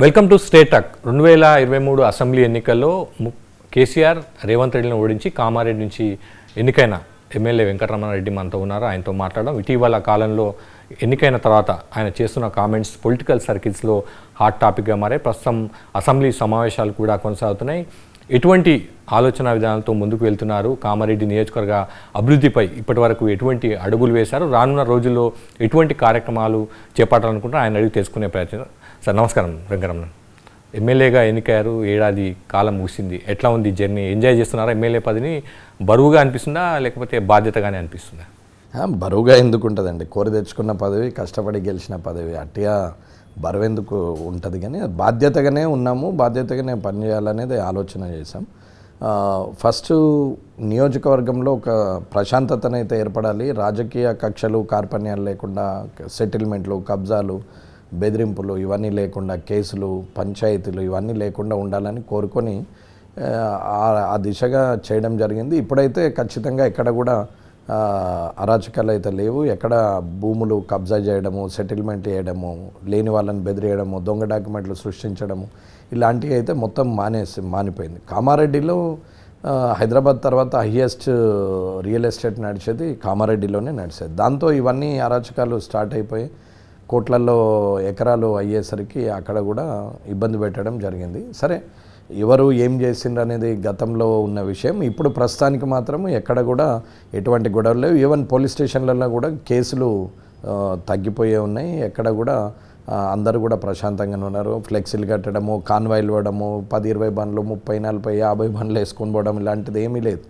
Welcome to state talk. 2023 assembly ఎన్నికల్లో కేసీఆర్ రేవంత్ రెడ్డిని ఓడించి కామారెడ్డి నుంచి ఎన్నికైన ఎమ్మెల్యే వెంకటరమణారెడ్డి మనతో ఉన్నారు. ఆయనతో మాట్లాడడం. ఇటీవల కాలంలో ఎన్నికైన తర్వాత ఆయన చేస్తున్న కామెంట్స్ పొలిటికల్ సర్కిల్స్లో హాట్ టాపిక్గా మారే. ప్రస్తుతం అసెంబ్లీ సమావేశాలు కూడా కొనసాగుతున్నాయి. ఎటువంటి ఆలోచన విధానాలతో ముందుకు వెళ్తున్నారు, కామారెడ్డి నియోజకవర్గ అభివృద్ధిపై ఇప్పటి వరకు ఎటువంటి అడుగులు వేశారు, రానున్న రోజుల్లో ఎటువంటి కార్యక్రమాలు చేపట్టాలనుకుంటారో ఆయన అడిగి తెలుసుకునే ప్రయత్నం. సార్ నమస్కారం. వెంకటరమణ ఎమ్మెల్యేగా ఎన్నికయ్యారు, ఏడాది కాలం ముగిసింది. ఎట్లా ఉంది జర్నీ? ఎంజాయ్ చేస్తున్నారా? ఎమ్మెల్యే పదిని బరువుగా అనిపిస్తుందా లేకపోతే బాధ్యతగానే అనిపిస్తుందా? బరువుగా ఎందుకు ఉంటుందండి? కోరి తెచ్చుకున్న పదవి, కష్టపడి గెలిచిన పదవి, అట్టిగా బరువు ఎందుకు ఉంటుంది? కానీ బాధ్యతగానే ఉన్నాము, బాధ్యతగానే పనిచేయాలనేది ఆలోచన చేశాం. ఫస్ట్ నియోజకవర్గంలో ఒక ప్రశాంతతనైతే ఏర్పడాలి. రాజకీయ కక్షలు, కార్పణ్యాలు లేకుండా, సెటిల్మెంట్లు, కబ్జాలు, బెదిరింపులు ఇవన్నీ లేకుండా, కేసులు, పంచాయతీలు ఇవన్నీ లేకుండా ఉండాలని కోరుకొని ఆ దిశగా చేయడం జరిగింది. ఇప్పుడైతే ఖచ్చితంగా ఎక్కడ కూడా అరాచకాలు అయితే లేవు. ఎక్కడ భూములు కబ్జా చేయడము, సెటిల్మెంట్ చేయడము, లేని వాళ్ళని బెదిరియడము, దొంగ డాక్యుమెంట్లు సృష్టించడము ఇలాంటివి అయితే మొత్తం మానిపోయింది. కామారెడ్డిలో హైదరాబాద్ తర్వాత హైయెస్ట్ రియల్ ఎస్టేట్ నడిచేది కామారెడ్డిలోనే నడిచేది. దాంతో ఇవన్నీ అరాచకాలు స్టార్ట్ అయిపోయి కోట్లలో ఎకరాలు అయ్యేసరికి అక్కడ కూడా ఇబ్బంది పెట్టడం జరిగింది. సరే, ఎవరు ఏం చేసిండ్రు అనేది గతంలో ఉన్న విషయం. ఇప్పుడు ప్రస్తుతానికి మాత్రం ఎక్కడ కూడా ఎటువంటి గొడవలు లేవు. ఈవెన్ పోలీస్ స్టేషన్లలో కూడా కేసులు తగ్గిపోయే ఉన్నాయి. ఎక్కడ కూడా అందరూ కూడా ప్రశాంతంగానే ఉన్నారు. ఫ్లెక్సీలు కట్టడము, కాన్వాయిలు ఇవ్వడము, 10-20 బండ్లు, 30-40-50 బండ్లు వేసుకొని పోవడం ఇలాంటిది ఏమీ లేదు.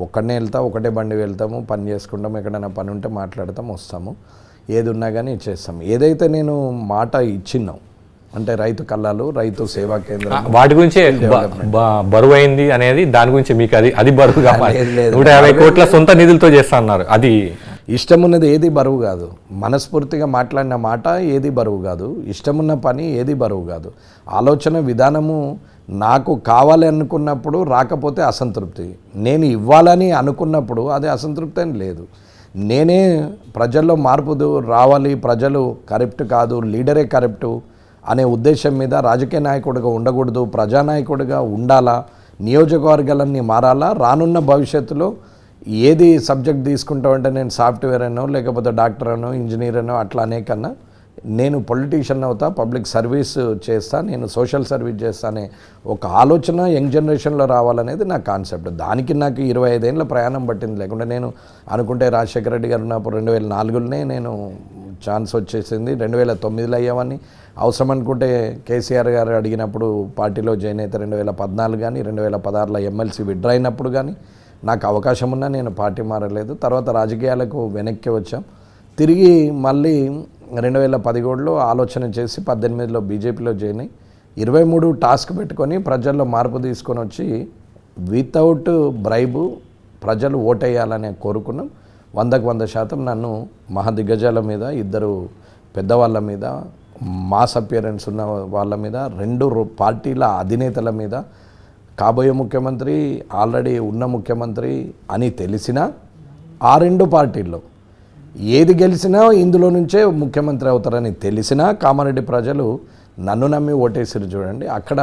ఒక్కడనే వెళ్తాం, ఒకటే బండి వెళ్తాము, పని చేసుకుంటాము, ఎక్కడైనా పని ఉంటే మాట్లాడతాం, వస్తాము, ఏది ఉన్నా కానీ చేస్తాము. ఏదైతే నేను మాట ఇచ్చినాం అంటే రైతు కళ్ళాలు, రైతు సేవా కేంద్రం, వాటి గురించి బరువు అయింది అనేది దాని గురించి మీకు అది బరువు కావాలి. 150 కోట్ల సొంత నిధులతో చేస్తా అన్నారు. అది ఇష్టం ఉన్నది ఏది బరువు కాదు. మనస్ఫూర్తిగా మాట్లాడిన మాట ఏది బరువు కాదు. ఇష్టమున్న పని ఏది బరువు కాదు. ఆలోచన విధానము నాకు కావాలి అనుకున్నప్పుడు రాకపోతే అసంతృప్తి, నేను ఇవ్వాలని అనుకున్నప్పుడు అది అసంతృప్తి అని లేదు. నేనే ప్రజల్లో మార్పు రావాలి, ప్రజలు కరప్ట్ కాదు, లీడరే కరప్టు అనే ఉద్దేశం మీద రాజకీయ నాయకుడిగా ఉండకూడదు, ప్రజానాయకుడిగా ఉండాలా, నియోజకవర్గాలన్నీ మారాలా. రానున్న భవిష్యత్తులో ఏది సబ్జెక్ట్ తీసుకుంటామంటే నేను సాఫ్ట్వేర్ అనో లేకపోతే డాక్టర్ అనో ఇంజనీర్ అనో అట్లా అనే కన్నా నేను పొలిటీషియన్ అవుతా, పబ్లిక్ సర్వీస్ చేస్తా, నేను సోషల్ సర్వీస్ చేస్తా అనే ఒక ఆలోచన యంగ్ జనరేషన్లో రావాలనేది నా కాన్సెప్ట్. దానికి నాకు 25 ఏళ్ళ ప్రయాణం పట్టింది. లేకుంటే నేను అనుకుంటే రాజశేఖర రెడ్డి గారు ఉన్నప్పుడు 2004లోనే నేను ఛాన్స్ వచ్చేసింది. 2009లో అయ్యామని అవసరం అనుకుంటే కేసీఆర్ గారు అడిగినప్పుడు పార్టీలో జాయిన్ అయితే 2014 కానీ 2016లో ఎమ్మెల్సీ విత్డ్రా అయినప్పుడు కానీ నాకు అవకాశం ఉన్నా నేను పార్టీ మారలేదు. తర్వాత రాజకీయాలకు వెనక్కి వచ్చాం. తిరిగి మళ్ళీ 2017లో ఆలోచన చేసి 18లో బీజేపీలో జాయిన్ అయ్యి 23 టాస్క్ పెట్టుకొని ప్రజల్లో మార్పు తీసుకొని వచ్చి వితౌట్ బ్రైబు ప్రజలు ఓటేయాలనే కోరుకున్నాం. 100% నన్ను మహాదిగ్గజాల మీద, 2 పెద్దవాళ్ళ మీద, మాస్ అపియరెన్స్ ఉన్న వాళ్ళ మీద, 2 పార్టీల అధినేతల మీద, కాబోయే ముఖ్యమంత్రి ఆల్రెడీ ఉన్న ముఖ్యమంత్రి అని తెలిసినా ఆ 2 పార్టీల్లో ఏది గెలిచినా ఇందులో నుంచే ముఖ్యమంత్రి అవుతారని తెలిసినా కామారెడ్డి ప్రజలు నన్ను నమ్మి ఓటేసిరు. చూడండి, అక్కడ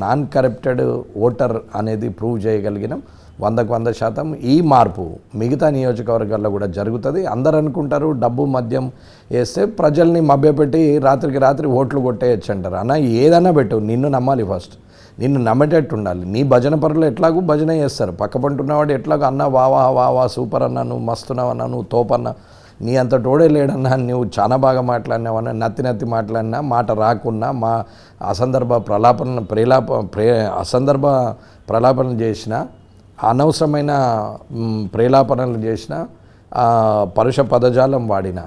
నాన్ కరప్టెడ్ ఓటర్ అనేది ప్రూవ్ చేయగలిగినాం. 100% ఈ మార్పు మిగతా నియోజకవర్గాల్లో కూడా జరుగుతుంది. అందరు అనుకుంటారు డబ్బు మద్యం వేస్తే ప్రజల్ని మభ్యపెట్టి రాత్రికి రాత్రి ఓట్లు కొట్టేయచ్చు అంటారు. అన్న ఏదన్నా పెట్టు, నిన్ను నమ్మాలి. ఫస్ట్ నిన్ను నమ్మేటట్టు ఉండాలి. నీ భజన పరులు ఎట్లాగూ భజన చేస్తారు, పక్కపంటున్నవాడు ఎట్లాగో అన్న వా సూపర్ అన్నా, నువ్వు మస్తున్నావన్నా, నువ్వు తోపన్నా, నీ అంత టోడే లేడన్నా, నువ్వు చాలా బాగా మాట్లాడినావన్నా, నత్తి మాట్లాడినా, మాట రాకున్నా, మా అసందర్భ ప్రలాపనలు చేసిన, అనవసరమైన ప్రేలాపనలు చేసిన, పరుష పదజాలం వాడిన,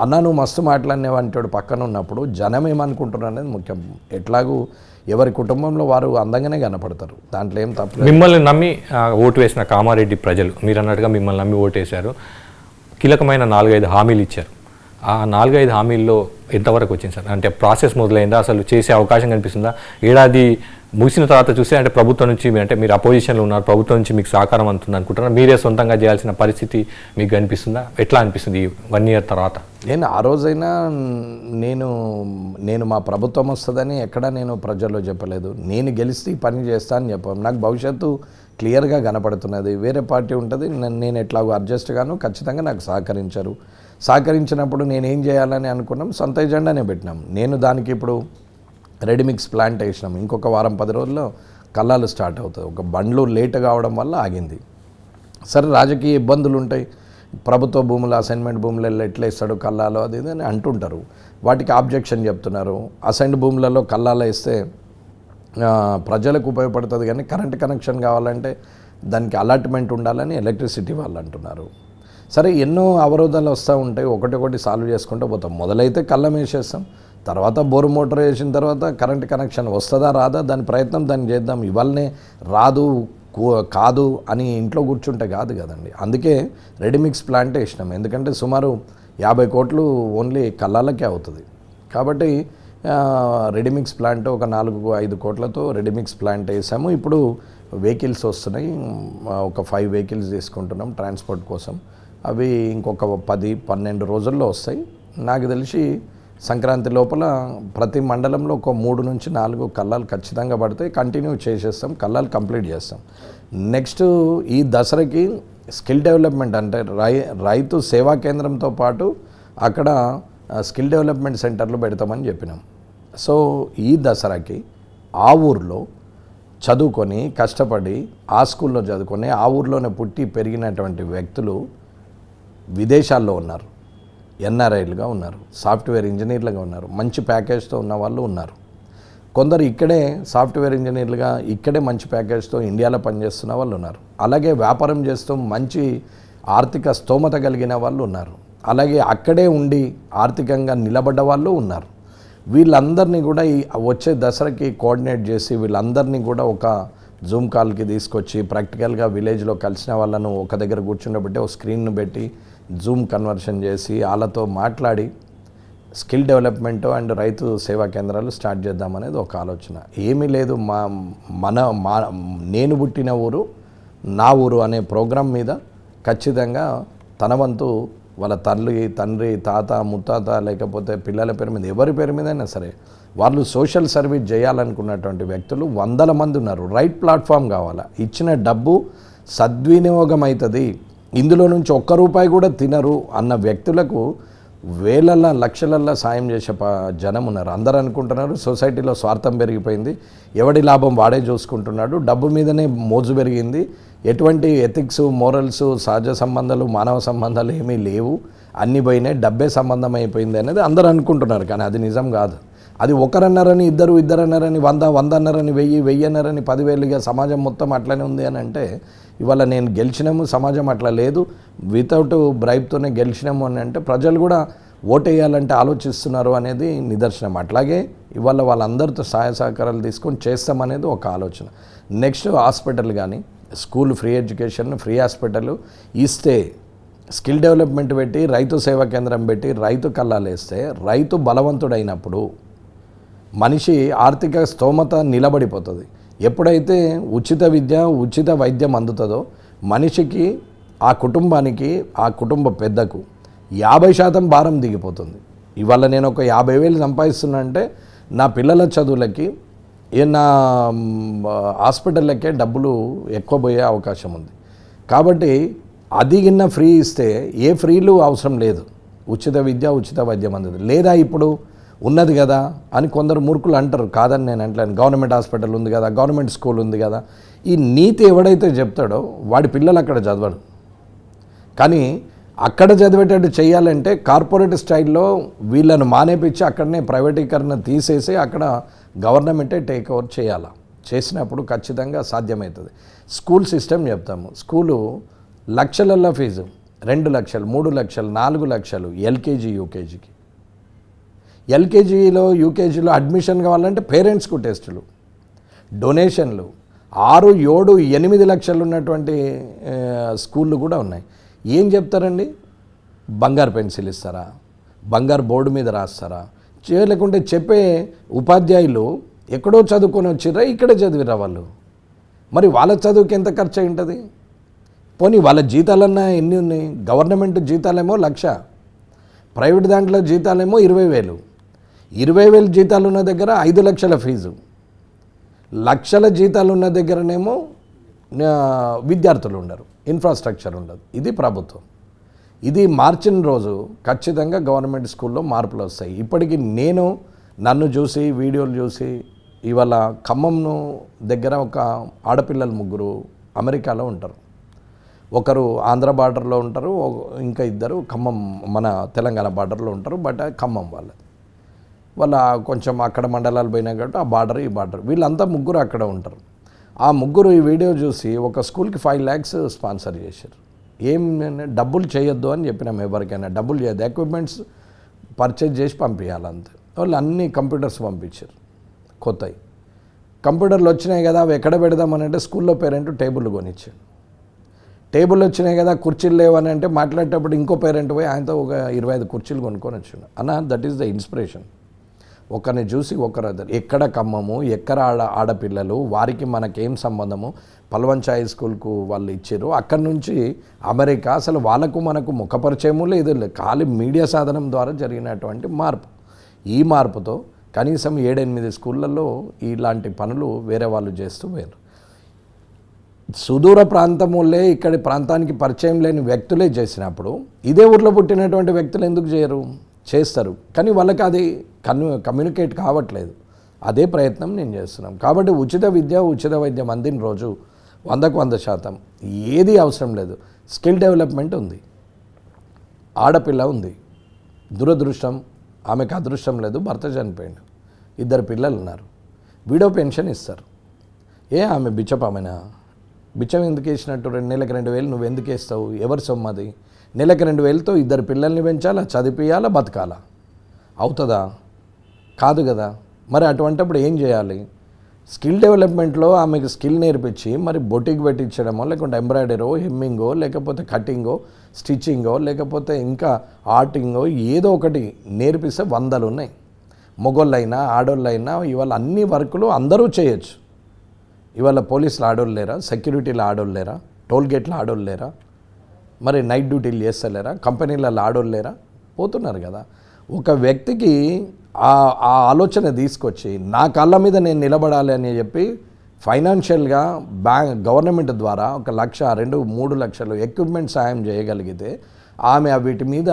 అన్న నువ్వు మస్తు మాట్లాడినవంటాడు పక్కన ఉన్నప్పుడు జనం ఏమనుకుంటున్నారు అనేది ముఖ్యం. ఎట్లాగూ ఎవరి కుటుంబంలో వారు అందంగానే కనపడతారు, దాంట్లో ఏం తప్పు. మిమ్మల్ని నమ్మి ఓటు వేసిన కామారెడ్డి ప్రజలు మీరు అన్నట్టుగా మిమ్మల్ని నమ్మి ఓటేశారు. కీలకమైన 4-5 హామీలు ఇచ్చారు. ఆ 4-5 హామీల్లో ఎంతవరకు వచ్చింది సార్? అంటే ప్రాసెస్ మొదలైందా? అసలు చేసే అవకాశం కనిపిస్తుందా? ఏడాది ముగిసిన తర్వాత చూస్తే అంటే ప్రభుత్వం నుంచి అంటే మీరు అపోజిషన్లో ఉన్నారు, ప్రభుత్వం నుంచి మీకు సహకారం అందుతుంది అనుకుంటున్నారు, మీరే సొంతంగా చేయాల్సిన పరిస్థితి మీకు అనిపిస్తుందా? ఎట్లా అనిపిస్తుంది 1 year తర్వాత? నేను ఆ రోజైనా నేను మా ప్రభుత్వం వస్తుందని ఎక్కడా నేను ప్రజల్లో చెప్పలేదు. నేను గెలిస్తే ఈ పని చేస్తా అని చెప్పాను. నాకు భవిష్యత్తు క్లియర్గా కనపడుతున్నది. వేరే పార్టీ ఉంటుంది, నేను ఎట్లాగో అడ్జస్ట్ గాను, ఖచ్చితంగా నాకు సహకరించినప్పుడు నేనేం చేయాలని అనుకున్నాం, సొంత ఎజెండానే పెట్టినాం. నేను దానికి ఇప్పుడు రెడీమిక్స్ ప్లాంట్ వేసినాం. ఇంకొక వారం 10 రోజుల్లో కల్లాలు స్టార్ట్ అవుతుంది. ఒక బండ్లు లేట్ కావడం వల్ల ఆగింది. సరే, రాజకీయ ఇబ్బందులు ఉంటాయి. ప్రభుత్వ భూములు, అసైన్మెంట్ భూములలో ఎట్లా ఇస్తాడు కల్లాలో అది ఇది అని అంటుంటారు. వాటికి ఆబ్జెక్షన్ చెప్తున్నారు. అసైన్డ్ భూములలో కల్లాలు వేస్తే ప్రజలకు ఉపయోగపడుతుంది, కానీ కరెంట్ కనెక్షన్ కావాలంటే దానికి అలాట్మెంట్ ఉండాలని ఎలక్ట్రిసిటీ వాళ్ళు అంటున్నారు. సరే, ఎన్నో అవరోధాలు వస్తూ ఉంటాయి. ఒకటి సాల్వ్ చేసుకుంటూ పోతాం. మొదలైతే కళ్ళం వేసేస్తాం, తర్వాత బోరు మోటార్ వేసిన తర్వాత కరెంట్ కనెక్షన్ వస్తుందా రాదా దాని ప్రయత్నం దాన్ని చేద్దాం. ఇవాళనే రాదు కాదు అని ఇంట్లో కూర్చుంటే కాదు కదండి. అందుకే రెడీమిక్స్ ప్లాంట్ వేసినాం. ఎందుకంటే సుమారు 50 కోట్లు ఓన్లీ కల్లాలకే అవుతుంది. కాబట్టి రెడీమిక్స్ ప్లాంట్ ఒక 4-5 కోట్లతో రెడీమిక్స్ ప్లాంట్ వేసాము. ఇప్పుడు వెహికల్స్ వస్తున్నాయి. ఒక 5 వెహికల్స్ తీసుకుంటున్నాం ట్రాన్స్పోర్ట్ కోసం. అవి ఇంకొక 10-12 రోజుల్లో వస్తాయి. నాకు తెలిసి సంక్రాంతి లోపల ప్రతి మండలంలో ఒక 3-4 కల్లాలు ఖచ్చితంగా పడతాయి. కంటిన్యూ చేసేస్తాం, కల్లాలు కంప్లీట్ చేస్తాం. నెక్స్ట్ ఈ దసరాకి స్కిల్ డెవలప్మెంట్ అంటే రైతు సేవా కేంద్రంతో పాటు అక్కడ స్కిల్ డెవలప్మెంట్ సెంటర్లు పెడతామని చెప్పినాం. సో ఈ దసరాకి ఆ ఊర్లో చదువుకొని కష్టపడి ఆ స్కూల్లో చదువుకొని ఆ ఊర్లోనే పుట్టి పెరిగినటువంటి వ్యక్తులు విదేశాల్లో ఉన్నారు, ఎన్ఆర్ఐలుగా ఉన్నారు, సాఫ్ట్వేర్ ఇంజనీర్లుగా ఉన్నారు, మంచి ప్యాకేజ్తో ఉన్న వాళ్ళు ఉన్నారు. కొందరు ఇక్కడే సాఫ్ట్వేర్ ఇంజనీర్లుగా ఇక్కడే మంచి ప్యాకేజ్తో ఇండియాలో పనిచేస్తున్న వాళ్ళు ఉన్నారు. అలాగే వ్యాపారం చేస్తూ మంచి ఆర్థిక స్తోమత కలిగిన వాళ్ళు ఉన్నారు. అలాగే అక్కడే ఉండి ఆర్థికంగా నిలబడ్డ వాళ్ళు ఉన్నారు. వీళ్ళందరినీ కూడా ఈ వచ్చే దసరాకి కోఆర్డినేట్ చేసి వీళ్ళందరినీ కూడా ఒక జూమ్ కాల్కి తీసుకొచ్చి ప్రాక్టికల్గా విలేజ్లో కలిసిన వాళ్ళను ఒక దగ్గర కూర్చుండబెట్టి ఒక స్క్రీన్ను పెట్టి జూమ్ కన్వర్షన్ చేసి వాళ్ళతో మాట్లాడి స్కిల్ డెవలప్మెంట్ అండ్ రైతు సేవా కేంద్రాలు స్టార్ట్ చేద్దామనేది ఒక ఆలోచన. ఏమీ లేదు, నేను పుట్టిన ఊరు నా ఊరు అనే ప్రోగ్రాం మీద ఖచ్చితంగా తన వంతు వాళ్ళ తండ్రి తాత ముత్తాత లేకపోతే పిల్లల పేరు మీద ఎవరి పేరు మీదైనా సరే వాళ్ళు సోషల్ సర్వీస్ చేయాలనుకున్నటువంటి వ్యక్తులు 100 మంది ఉన్నారు. రైట్ ప్లాట్ఫామ్ కావాలా, ఇచ్చిన డబ్బు సద్వినియోగం అవుతుంది, ఇందులో నుంచి ఒక్క రూపాయి కూడా తినరు అన్న వ్యక్తులకు వేలల్లో లక్షలల్లో సాయం చేసే జనం ఉన్నారు. అందరూ అనుకుంటున్నారు సొసైటీలో స్వార్థం పెరిగిపోయింది, ఎవడి లాభం వాడే చూసుకుంటున్నాడు, డబ్బు మీదనే మోజు పెరిగింది, ఎటువంటి ఎథిక్స్ మోరల్స్ సహజ సంబంధాలు మానవ సంబంధాలు ఏమీ లేవు, అన్నీ పోయినాయి, డబ్బే సంబంధం అయిపోయింది అనేది అందరూ అనుకుంటున్నారు. కానీ అది నిజం కాదు. అది ఒకరన్నారని ఇద్దరు అన్నారని 100 అన్నారని 1000 అన్నారని 10,000గా సమాజం మొత్తం అట్లనే ఉంది అని అంటే ఇవాళ నేను గెలిచినాము, సమాజం అట్లా లేదు, వితౌట్ బ్రైబ్తోనే గెలిచినాము అని అంటే ప్రజలు కూడా ఓటేయాలంటే ఆలోచిస్తున్నారు అనేది నిదర్శనం. అట్లాగే ఇవాళ వాళ్ళందరితో సహాయ సహకారాలు తీసుకొని చేస్తామనేది ఒక ఆలోచన. నెక్స్ట్ హాస్పిటల్ కానీ school free education free hospital ఇస్తే స్కిల్ డెవలప్మెంట్ పెట్టి రైతు సేవా కేంద్రం పెట్టి రైతు కల్లాలు వేస్తే రైతు బలవంతుడైనప్పుడు మనిషి ఆర్థిక స్తోమత నిలబడిపోతుంది. ఎప్పుడైతే ఉచిత విద్య ఉచిత వైద్యం అందుతుందో మనిషికి ఆ కుటుంబానికి ఆ కుటుంబ పెద్దకు 50% భారం దిగిపోతుంది. ఇవాళ నేను ఒక 50,000 సంపాదిస్తున్నా అంటే నా పిల్లల చదువులకి నా హాస్పిటల్లకే డబ్బులు ఎక్కువ పోయే అవకాశం ఉంది. కాబట్టి అది గిన్న ఫ్రీ ఇస్తే ఏ ఫ్రీలు అవసరం లేదు, ఉచిత విద్య ఉచిత వైద్యం అందుతుంది. లేదా ఇప్పుడు ఉన్నది కదా అని కొందరు మూర్ఖులు అంటారు, కాదని నేను అంటలేను. గవర్నమెంట్ హాస్పిటల్ ఉంది కదా, గవర్నమెంట్ స్కూల్ ఉంది కదా, ఈ నీతి ఎవడైతే చెప్తాడో వాడి పిల్లలు అక్కడ చదవడు. కానీ అక్కడ చదివేటట్టు చేయాలంటే కార్పొరేట్ స్టైల్లో వీళ్ళను మానేపించి అక్కడనే ప్రైవేటీకరణ తీసేసి అక్కడ గవర్నమెంటే టేక్ ఓవర్ చేయాలా. చేసినప్పుడు ఖచ్చితంగా సాధ్యమవుతుంది. స్కూల్ సిస్టమ్ చెప్తాము. స్కూలు లక్షలల్లో ఫీజు 2 లక్షలు 3 లక్షలు 4 లక్షలు ఎల్కేజీ యూకేజీకి. ఎల్కేజీలో యూకేజీలో అడ్మిషన్ కావాలంటే పేరెంట్స్కు టెస్టులు, డొనేషన్లు 6, 7, 8 లక్షలు ఉన్నటువంటి స్కూళ్ళు కూడా ఉన్నాయి. ఏం చెప్తారండి? బంగారు పెన్సిల్ ఇస్తారా, బంగారు బోర్డు మీద రాస్తారా? చేయలేకుంటే చెప్పే ఉపాధ్యాయులు ఎక్కడో చదువుకొని వచ్చిర్రా, ఇక్కడే చదివిరా వాళ్ళు. మరి వాళ్ళ చదువుకి ఎంత ఖర్చు అయి ఉంటుంది? పోనీ వాళ్ళ జీతాలన్నా ఎన్ని ఉన్నాయి? గవర్నమెంట్ జీతాలేమో 1,00,000, ప్రైవేట్ దాంట్లో జీతాలేమో 20,000. 20,000 జీతాలు ఉన్న దగ్గర 5 లక్షల ఫీజు, లక్షల జీతాలు ఉన్న దగ్గరనేమో విద్యార్థులు ఉండరు, ఇన్ఫ్రాస్ట్రక్చర్ ఉండదు. ఇది ప్రభుత్వం. ఇది మార్చిన రోజు ఖచ్చితంగా గవర్నమెంట్ స్కూల్లో మార్పులు వస్తాయి. ఇప్పటికీ నన్ను చూసి వీడియోలు చూసి ఇవాళ ఖమ్మంను దగ్గర ఒక ఆడపిల్లలు 3 అమెరికాలో ఉంటారు. ఒకరు ఆంధ్ర బార్డర్లో ఉంటారు, ఇంకా 2 ఖమ్మం మన తెలంగాణ బార్డర్లో ఉంటారు. బట్ ఖమ్మం వాళ్ళ కొంచెం అక్కడ మండలాలు పోయినా కాబట్టి ఆ బార్డర్ ఈ బార్డర్ వీళ్ళంతా 3 అక్కడ ఉంటారు. ఆ 3 ఈ వీడియో చూసి ఒక స్కూల్కి 5 lakhs స్పాన్సర్ చేశారు. ఏం డబ్బులు చేయొద్దు అని చెప్పినాం, ఎవరికైనా డబ్బులు చేయొద్దు, ఎక్విప్మెంట్స్ పర్చేజ్ చేసి పంపించాలంతే. వాళ్ళు అన్ని కంప్యూటర్స్ పంపించారు, కొత్తవి కంప్యూటర్లు వచ్చినాయి కదా, అవి ఎక్కడ పెడదామని అంటే స్కూల్లో పేరెంట్ టేబుల్ కొనిచ్చాడు. టేబుల్ వచ్చినాయి కదా, కుర్చీలు లేవని అంటే మాట్లాడేటప్పుడు ఇంకో పేరెంట్ పోయి ఆయనతో ఒక 25 కుర్చీలు కొనుక్కొని వచ్చాడు. That is the inspiration. ఒకరిని చూసి ఒకరు ఎక్కడ ఖమ్మము, ఎక్కడ ఆడపిల్లలు, వారికి మనకేం సంబంధము, పల్వంచ హై స్కూల్కు వాళ్ళు ఇచ్చారు, అక్కడి నుంచి అమెరికా, అసలు వాళ్ళకు మనకు ముఖపరిచయము లేదు, ఖాళీ మీడియా సాధనం ద్వారా జరిగినటువంటి మార్పు. ఈ మార్పుతో కనీసం 7-8 స్కూళ్ళల్లో ఇలాంటి పనులు వేరే వాళ్ళు చేస్తూ వేరు. సుదూర ప్రాంతములే ఇక్కడి ప్రాంతానికి పరిచయం లేని వ్యక్తులే చేసినప్పుడు ఇదే ఊర్లో పుట్టినటువంటి వ్యక్తులు ఎందుకు చేయరు? చేస్తారు, కానీ వాళ్ళకి అది కమ్యూనికేట్ కావట్లేదు. అదే ప్రయత్నం నేను చేస్తున్నాం. కాబట్టి ఉచిత విద్య, ఉచిత వైద్యం అందిన రోజు 100కు 100% ఏది అవసరం లేదు. స్కిల్ డెవలప్మెంట్ ఉంది, ఆడపిల్ల ఉంది, దురదృష్టం ఆమెకు అదృష్టం లేదు, భర్త చనిపోయాడు, 2 పిల్లలు ఉన్నారు, విడో పెన్షన్ ఇస్తారు. ఆమె బిచ్చపామైనా? బిచ్చం ఎందుకు వేసినట్టు? నెలకు 2,000 నువ్వు ఎందుకు వేస్తావు? ఎవరి సొమ్మది? నెలకు 2,000తో 2 పిల్లల్ని పెంచాలా, చదివియాలా, బతకాలా? అవుతుందా? కాదు కదా. మరి అటువంటిప్పుడు ఏం చేయాలి? స్కిల్ డెవలప్మెంట్లో ఆమెకు స్కిల్ నేర్పించి మరి బొటిక్ పెట్టించడమో, లేకుంటే ఎంబ్రాయిడరో, హెమ్మింగో, లేకపోతే కటింగో, స్టిచ్చింగో, లేకపోతే ఇంకా ఆర్టింగో ఏదో ఒకటి నేర్పిస్తే 100 ఉన్నాయి. మొగోళ్ళైనా ఆడోళ్ళైనా ఇవాళ అన్ని వర్కులు అందరూ చేయొచ్చు. ఇవాళ పోలీసులు ఆడోళ్ళు లేరా? సెక్యూరిటీలు ఆడోళ్ళు లేరా? టోల్గేట్లు ఆడోళ్ళు లేరా? మరి నైట్ డ్యూటీలు చేస్తలేరా? కంపెనీలలో ఆడోళ్ళు లేరా? పోతున్నారు కదా. ఒక వ్యక్తికి ఆ ఆలోచన తీసుకొచ్చి నా కాళ్ళ మీద నేను నిలబడాలి అని చెప్పి ఫైనాన్షియల్గా గవర్నమెంట్ ద్వారా 1,00,000, 2, 3 లక్షలు ఎక్విప్మెంట్ సాయం చేయగలిగితే ఆమె వీటి మీద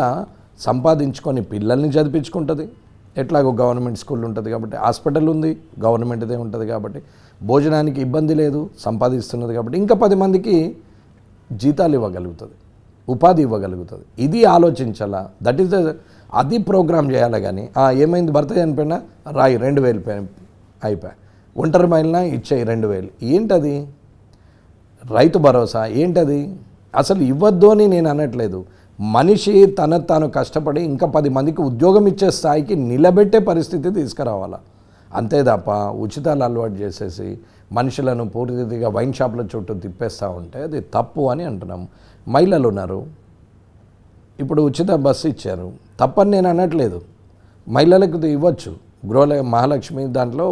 సంపాదించుకొని పిల్లల్ని చదివించుకుంటుంది. ఎట్లాగో గవర్నమెంట్ స్కూల్ ఉంటుంది కాబట్టి, హాస్పిటల్ ఉంది, గవర్నమెంట్దే ఉంటుంది కాబట్టి, భోజనానికి ఇబ్బంది లేదు, సంపాదిస్తున్నది కాబట్టి ఇంకా 10 మందికి జీతాలు ఇవ్వగలుగుతుంది, ఉపాధి ఇవ్వగలుగుతుంది. ఇది ఆలోచించాలా. దట్ ఈస్ అది ప్రోగ్రామ్ చేయాలి. కానీ ఏమైంది, భర్త చనిపోయినా రాయి 2,000 అయిపోయి, ఒంటరి మహిళన ఇచ్చేయి 2,000. ఏంటది? రైతు భరోసా ఏంటది? అసలు ఇవ్వద్దు అని నేను అనట్లేదు. మనిషి తాను కష్టపడి ఇంకా 10 మందికి ఉద్యోగం ఇచ్చే స్థాయికి నిలబెట్టే పరిస్థితి తీసుకురావాలా. అంతే తప్ప ఉచితాలు అలవాటు చేసేసి మనుషులను పూర్తిగా వైన్ షాప్ల చుట్టూ తిప్పేస్తూ ఉంటే అది తప్పు అని అంటున్నాము. మహిళలు ఉన్నారు, ఇప్పుడు ఉచిత బస్సు ఇచ్చారు, తప్పని నేను అనట్లేదు. మహిళలకు ఇవ్వచ్చు, మహాలక్ష్మి దాంట్లో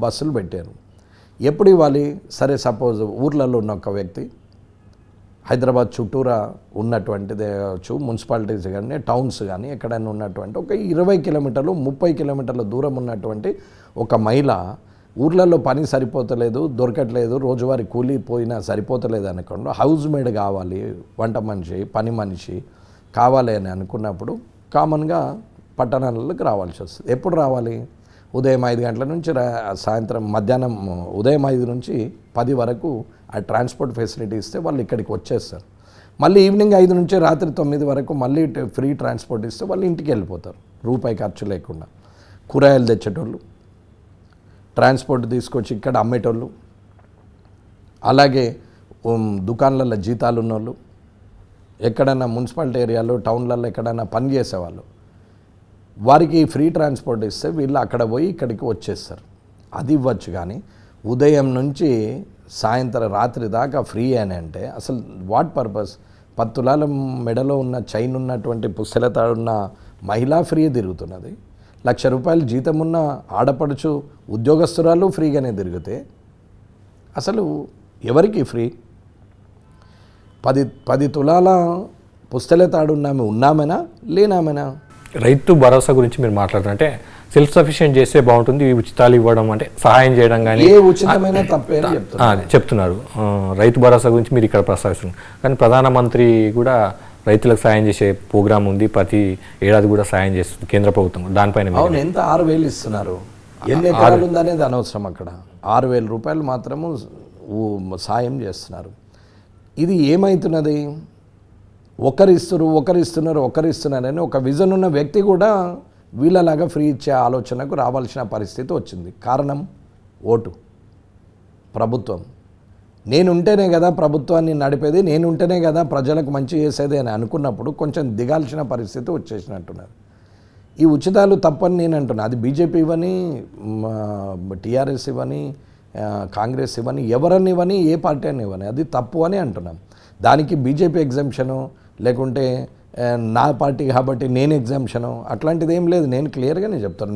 బస్సులు పెట్టారు. ఎప్పుడు ఇవ్వాలి? సరే, సపోజ్ ఊర్లలో ఉన్న ఒక వ్యక్తి హైదరాబాద్ చుట్టూరా ఉన్నటువంటిదే కావచ్చు, మున్సిపాలిటీస్ కానీ టౌన్స్ కానీ ఎక్కడైనా ఉన్నటువంటి ఒక 20 కిలోమీటర్లు 30 కిలోమీటర్ల దూరం ఉన్నటువంటి ఒక మహిళ ఊర్లలో పని సరిపోతలేదు, దొరకట్లేదు, రోజువారీ కూలిపోయినా సరిపోతలేదు అనుకోండి, హౌస్ మేడ్ కావాలి, వంట మనిషి, పని మనిషి కావాలి అని అనుకున్నప్పుడు కామన్గా పట్టణాలకు రావాల్సి వస్తుంది. ఎప్పుడు రావాలి? ఉదయం 5 గంటల నుంచి సాయంత్రం మధ్యాహ్నం ఉదయం 5 నుంచి 10 వరకు ఆ ట్రాన్స్పోర్ట్ ఫెసిలిటీ ఇస్తే వాళ్ళు ఇక్కడికి వచ్చేస్తారు. మళ్ళీ ఈవినింగ్ 5 నుంచి రాత్రి 9 వరకు మళ్ళీ ఫ్రీ ట్రాన్స్పోర్ట్ ఇస్తే వాళ్ళు ఇంటికి వెళ్ళిపోతారు, రూపాయి ఖర్చు లేకుండా. కూరగాయలు తెచ్చేటోళ్ళు, ట్రాన్స్పోర్ట్ తీసుకొచ్చి ఇక్కడ అమ్మేటోళ్ళు, అలాగే దుకాణాలలో జీతాలు ఉన్నోళ్ళు, ఎక్కడైనా మున్సిపాలిటీ ఏరియాలో టౌన్లలో ఎక్కడైనా పని చేసేవాళ్ళు, వారికి ఫ్రీ ట్రాన్స్పోర్ట్ ఇస్తే వీళ్ళు అక్కడ పోయి ఇక్కడికి వచ్చేస్తారు. అది ఇవ్వచ్చు. కానీ ఉదయం నుంచి సాయంత్రం రాత్రి దాకా ఫ్రీ అని అంటే అసలు వాట్ పర్పస్? 10 తులాల మెడలో ఉన్న చైన్ ఉన్నటువంటి పుస్తెలతో ఉన్న మహిళ ఫ్రీ తిరుగుతున్నది, రూపాయలు జీతం ఉన్న ఆడపడుచు ఉద్యోగస్తురాలు ఫ్రీగానే తిరిగితే అసలు ఎవరికి ఫ్రీ? 10 తులాల పుస్తలే తాడున్నామే ఉన్నామేనా లేనామేనా? రైతు భరోసా గురించి మీరు మాట్లాడుతుంటే సెల్ఫ్ సఫిషియెంట్ చేస్తే బాగుంటుంది, ఈ ఉచితాలు ఇవ్వడం అంటే సహాయం చేయడం కానీ ఏ ఉచితమైన తప్పే అని చెప్తున్నారు. రైతు భరోసా గురించి మీరు ఇక్కడ ప్రస్తావిస్తున్నారు. కానీ ప్రధానమంత్రి కూడా రైతులకు సాయం చేసే ప్రోగ్రామ్ ఉంది, ప్రతి ఏడాది కూడా సాయం చేస్తుంది కేంద్ర ప్రభుత్వం. దానిపైన అవును, ఎంత 6,000 ఇస్తున్నారు, ఎన్ని ఎకరాలు ఉందనేది అనవసరం. అక్కడ 6,000 రూపాయలు మాత్రము సాయం చేస్తున్నారు. ఇది ఏమవుతున్నది? ఒకరిస్తున్నారని ఒక విజన్ ఉన్న వ్యక్తి కూడా వీళ్ళలాగా ఫ్రీ ఇచ్చే ఆలోచనకు రావాల్సిన పరిస్థితి వచ్చింది. కారణం ఓటు, ప్రభుత్వం. నేనుంటేనే కదా ప్రభుత్వాన్ని నడిపేది, నేనుంటేనే కదా ప్రజలకు మంచి చేసేది అని అనుకున్నప్పుడు కొంచెం దిగాల్సిన పరిస్థితి వచ్చేసినట్టున్నారు. ఈ ఉచితాలు తప్పని నేను అంటున్నా. అది బీజేపీ ఇవ్వని, టీఆర్ఎస్ ఇవ్వని, కాంగ్రెస్ ఇవ్వని, ఎవరని ఇవ్వని, ఏ పార్టీ అని ఇవ్వని, అది తప్పు అని అంటున్నాం. దానికి బీజేపీ ఎగ్జామ్షను లేకుంటే నా పార్టీ కాబట్టి నేను ఎగ్జామ్షను అట్లాంటిది ఏం లేదు. నేను క్లియర్గానే చెప్తాను.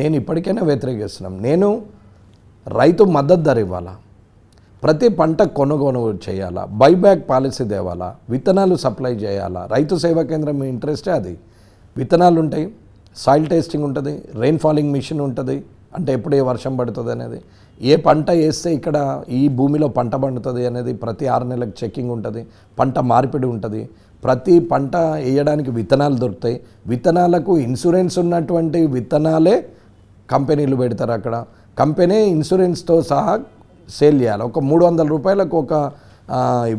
నేను ఇప్పటికైనా వ్యతిరేకిస్తున్నాం. నేను రైతు మద్దతు ధర ఇవ్వాలా, ప్రతి పంట కొనుగోలు చేయాలా, బైబ్యాక్ పాలసీ తేవాలా, విత్తనాలు సప్లై చేయాలా. రైతు సేవా కేంద్రం మీ ఇంట్రెస్టే అది. విత్తనాలు ఉంటాయి, సాయిల్ టెస్టింగ్ ఉంటుంది, రెయిన్ ఫాలింగ్ మిషన్ ఉంటుంది, అంటే ఎప్పుడు ఏ వర్షం పడుతుంది అనేది, ఏ పంట వేస్తే ఇక్కడ ఈ భూమిలో పంట పండుతుంది అనేది ప్రతి 6 నెలలకు చెక్కింగ్ ఉంటుంది, పంట మార్పిడి ఉంటుంది, ప్రతి పంట వేయడానికి విత్తనాలు దొరుకుతాయి. విత్తనాలకు ఇన్సూరెన్స్ ఉన్నటువంటి విత్తనాలే కంపెనీలు పెడతారు. అక్కడ కంపెనీ ఇన్సూరెన్స్తో సహా సేల్ చేయాలి. ఒక 300 రూపాయలకు ఒక